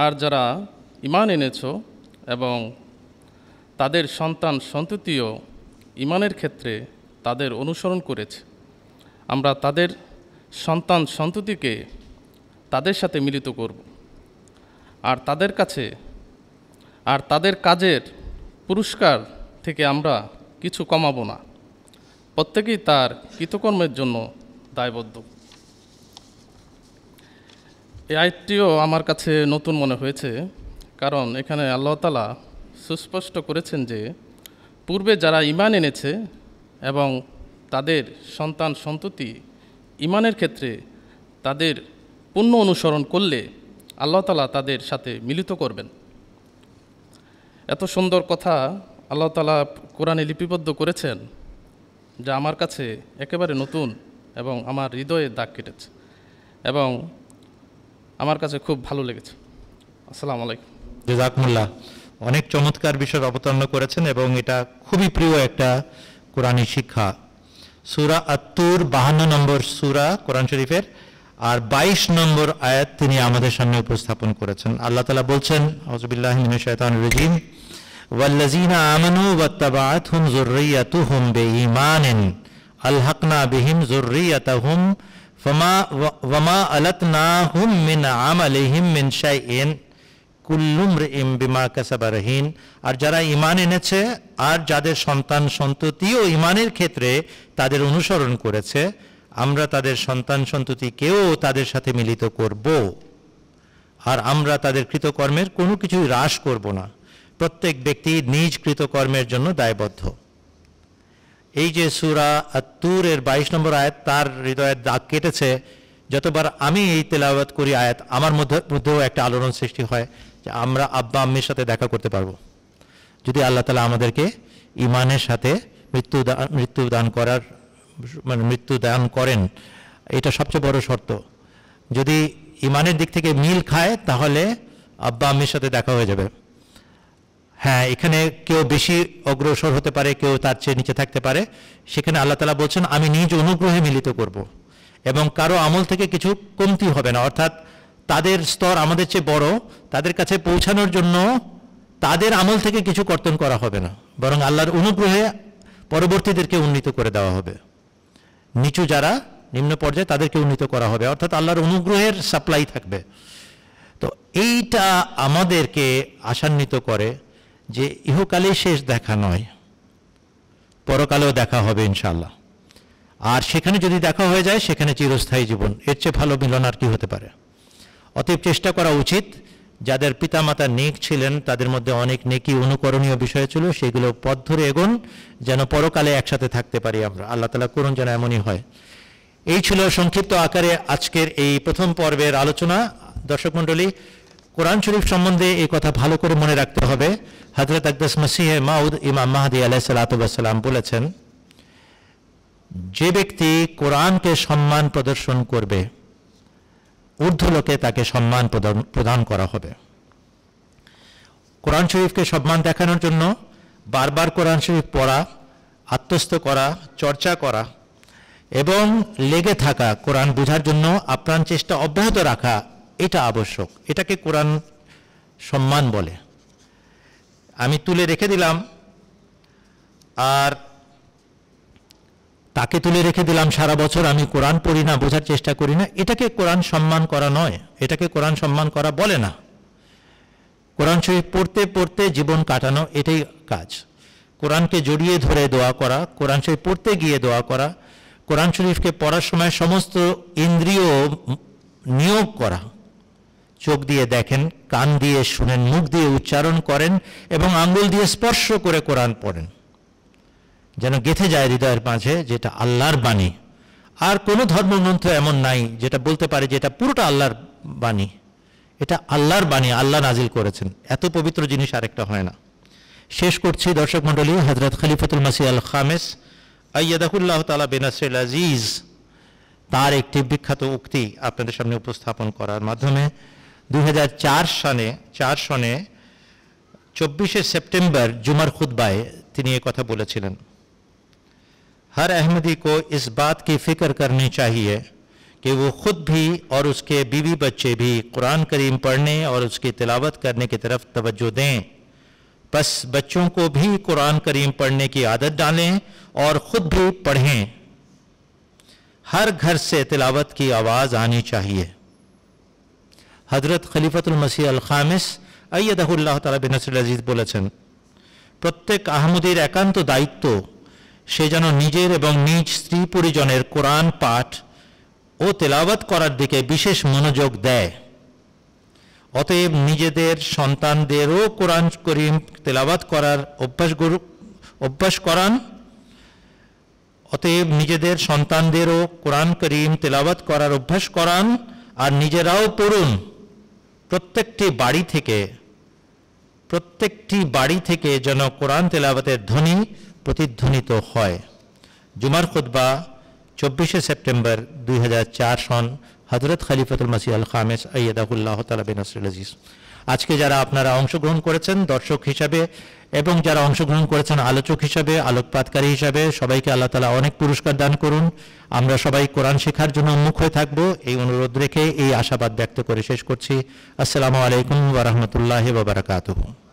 আর যারা ঈমান এনেছো এবং তাদের সন্তান সন্ততিও ঈমানের ক্ষেত্রে তাদের অনুসরণ করেছে, আমরা তাদের সন্তান সন্ততিকে তাদের সাথে মিলিত করব, আর তাদের কাছে আর তাদের কাজের পুরস্কার থেকে আমরা কিছু কমাবো না, প্রত্যেকেই তার কৃতকর্মের জন্য দায়বদ্ধ। এই আয়াতটিও আমার কাছে নতুন মনে হয়েছে, কারণ এখানে আল্লাহ তাআলা সুস্পষ্ট করেছেন যে পূর্বে যারা ঈমান এনেছে এবং তাদের সন্তান সন্ততি ঈমানের ক্ষেত্রে তাদের পূর্ণ অনুসরণ করলে আল্লাহ তাআলা তাদের সাথে মিলিত করবেন। এত সুন্দর কথা আল্লাহ তাআলা কোরআনে লিপিবদ্ধ করেছেন, যা আমার কাছে একেবারে নতুন এবং আমার হৃদয়ে দাগ কেটেছে এবং আমার কাছে খুব ভালো লেগেছে। আসসালামু আলাইকুম। জাযাকুমুল্লাহ, অনেক চমৎকার বিষয় অবতারণা করেছেন এবং এটা খুবই প্রিয় একটা কোরআনী শিক্ষা। সূরা আত-তুর 52 নম্বর সূরা কোরআন শরীফের, আর 22 নম্বর আয়াত তিনি আমাদের সামনে উপস্থাপন করেছেন। আল্লাহ তাআলা বলছেন, আউযুবিল্লাহি মিনাশ শাইতানির রাজীম, ওয়াল্লাযীনা আমানু ওয়াত্তাবাআতহুম যুররিয়াতুহুম বিঈমানিন আলহাকনা বিহিম যুররিয়াতাহুম ওয়ামা আলাতনাহুম মিন আমালিহিম মিন শাইইন কুল্লু ইমরিইম বিমা কাসাবা রহিন। আর যারা ঈমান এনেছে আর যাদের সন্তান সন্ততিও ঈমানের ক্ষেত্রে তাদের অনুসরণ করেছে, আমরা তাদের সন্তান সন্ততিকেও তাদের সাথে মিলিত করব, আর আমরা তাদের কৃতকর্মের কোনো কিছুই হ্রাস করব না। প্রত্যেক ব্যক্তি নিজ কৃতকর্মের জন্য দায়বদ্ধ। এই যে সূরা আত-তুরের 22 নম্বর আয়াত তার হৃদয়ের দাগ কেটেছে। যতবার আমি এই তেলাওয়াত করি আয়াত, আমার মধ্যেও একটা আলোড়ন সৃষ্টি হয় যে আমরা আব্বা আম্মির সাথে দেখা করতে পারবো যদি আল্লাহ তাআলা আমাদেরকে ঈমানের সাথে মৃত্যু দান করেন। এটা সবচেয়ে বড় শর্ত। যদি ঈমানের দিক থেকে মিল খায় তাহলে আব্বা আম্মির সাথে দেখা হয়ে যাবে। হ্যাঁ, এখানে কেউ বেশি অগ্রসর হতে পারে, কেউ তার চেয়ে নিচে থাকতে পারে। সেখানে আল্লাহ তাআলা বলছেন আমি নিজ অনুগ্রহে মিলিত করব, এবং কারো আমল থেকে কিছু কমতি হবে না। অর্থাৎ তাদের স্তর আমাদের চেয়ে বড়, তাদের কাছে পৌঁছানোর জন্য তাদের আমল থেকে কিছু কর্তন করা হবে না, বরং আল্লাহর অনুগ্রহে পরবর্তীদেরকে উন্নীত করে দেওয়া হবে। নিচু যারা নিম্ন পর্যায়ে তাদেরকে উন্নীত করা হবে, অর্থাৎ আল্লাহর অনুগ্রহের সাপ্লাই থাকবে। তো এইটা আমাদেরকে আশান্বিত করে যে ইহকালেই শেষ দেখা নয়, পরকালেও দেখা হবে ইনশাআল্লাহ। আর সেখানে যদি দেখা হয়ে যায় সেখানে চিরস্থায়ী জীবন, এর চেয়ে ভালো মিলন আর কি হতে পারে। অতএব চেষ্টা করা উচিত, যাদের পিতামাতা নেক ছিলেন তাদের মধ্যে অনেক নেকি অনুকরণীয় বিষয় ছিল, সেগুলো পথ ধরে এগোন যেন পরকালে একসাথে থাকতে পারি আমরা। আল্লাহ তাআলা করুন যেন এমনই হয়। এই ছিল সংক্ষিপ্ত আকারে আজকের এই প্রথম পর্বের আলোচনা। দর্শক মণ্ডলী, কোরআন শরীফ সম্বন্ধে এই কথা ভালো করে মনে রাখতে হবে। হযরত আকদাস মসিহে মাউদ ইমাম মাহদী আলাইহিস সালাতু ওয়াস সালাম বলেছেন, যে ব্যক্তি কোরআনকে সম্মান প্রদর্শন করবে ঊর্ধ্বলোকে তাকে সম্মান প্রদান করা হবে। কোরআন শরীফকে সম্মান দেখানোর জন্য বারবার কোরআন শরীফ পড়া, আত্মস্থ করা, চর্চা করা এবং লেগে থাকা, কোরআন বোঝার জন্য আপ্রাণ চেষ্টা অব্যাহত রাখা, এটা আবশ্যক। এটাকে কোরআন সম্মান বলে। আমি তুলে রেখে দিলাম আর তাকে তুলে রেখে দিলাম সারা বছর, আমি কোরআন পড়ি না, বোঝার চেষ্টা করি না, এটাকে কোরআন সম্মান করা নয়, এটাকে কোরআন সম্মান করা বলে না। কোরআন শরীফ পড়তে পড়তে জীবন কাটানো, এটাই কাজ। কোরআনকে জড়িয়ে ধরে দোয়া করা, কোরআন শরীফ পড়তে গিয়ে দোয়া করা, কোরআন শরীফকে পড়ার সময় সমস্ত ইন্দ্রিয় নিয়োগ করা, চোখ দিয়ে দেখেন, কান দিয়ে শুনেন, মুখ দিয়ে উচ্চারণ করেন এবং আঙ্গুল দিয়ে স্পর্শ করে কোরআন পড়েন, যেন গেঁথে যায় হৃদয়ের মাঝে যেটা আল্লাহর বাণী। আর কোনো ধর্মগ্রন্থ এমন নাই যেটা বলতে পারে যে এটা পুরোটা আল্লাহর বাণী। এটা আল্লাহর বাণী, আল্লাহ নাজিল করেছেন, এত পবিত্র জিনিস আরেকটা হয় না। শেষ করছি দর্শক মণ্ডলী, হযরত খলিফাতুল মাসিহ আল খামেস আইয়াদাহুল্লাহ তাআলা বিনাসরিল আজিজ তার একটি বিখ্যাত উক্তি আপনাদের সামনে উপস্থাপন করার মাধ্যমে 2004 সনে 24 সেপ্টেম্বর जुमर खुतबाए তিনি ये কথা বলেছিলেন, हर अहमदी को इस बात की फिक्र करनी चाहिए कि वो खुद भी और उसके बीवी बच्चे भी कुरान करीम पढ़ने और उसकी तिलावत करने की तरफ तवज्जो दें। बस बच्चों को भी कुरान करीम पढ़ने की आदत डालें और खुद भी पढ़ें। हर घर से तिलावत की आवाज़ आनी चाहिए। हजरत खलीफातुल मसीह अल खामिस আইয়াদাহুল্লাহ তাআলা বিনাসরিল আজিজ বলেছেন, প্রত্যেক আহমদীর একান্ত দায়িত্ব সে যেন নিজের এবং নিজ স্ত্রী পরিজনের কোরআন পাঠ ও তেলাওয়াত করার দিকে বিশেষ মনোযোগ দেয়। অতএব নিজেদের সন্তানদেরও কোরআন করিম তেলাওয়াত করার অভ্যাস করান। অতএব নিজেদের সন্তানদেরও কোরআন করিম তেলাওয়াত করার অভ্যাস করান আর নিজেরাও পড়ুন। প্রত্যেকটি বাড়ি থেকে যেন কোরআন তেলাওয়াতের ধ্বনি প্রতিধ্বনিত হয়। জুমার খুতবা 24 সেপ্টেম্বর 2004 সন, হযরত খলিফাতুল মাসিহ আল খামেস আইয়াদাহুল্লাহ তাআলা বিনাসরিল আজিজ। আজকে যারা আপনারা অংশগ্রহণ করেছেন দর্শক হিসাবে এবং যারা অংশগ্রহণ করেছেন আলোচক হিসাবে, আলোকপাতকারী হিসাবে, সবাইকে আল্লাহ তাআলা অনেক পুরস্কার দান করুন। আমরা সবাই কোরআন শেখার জন্য উন্মুখ হয়ে থাকবো, এই অনুরোধ রেখে এই আশাবাদ ব্যক্ত করে শেষ করছি। আসসালামু আলাইকুম ওয়া রাহমাতুল্লাহি ওয়া বারাকাতুহু।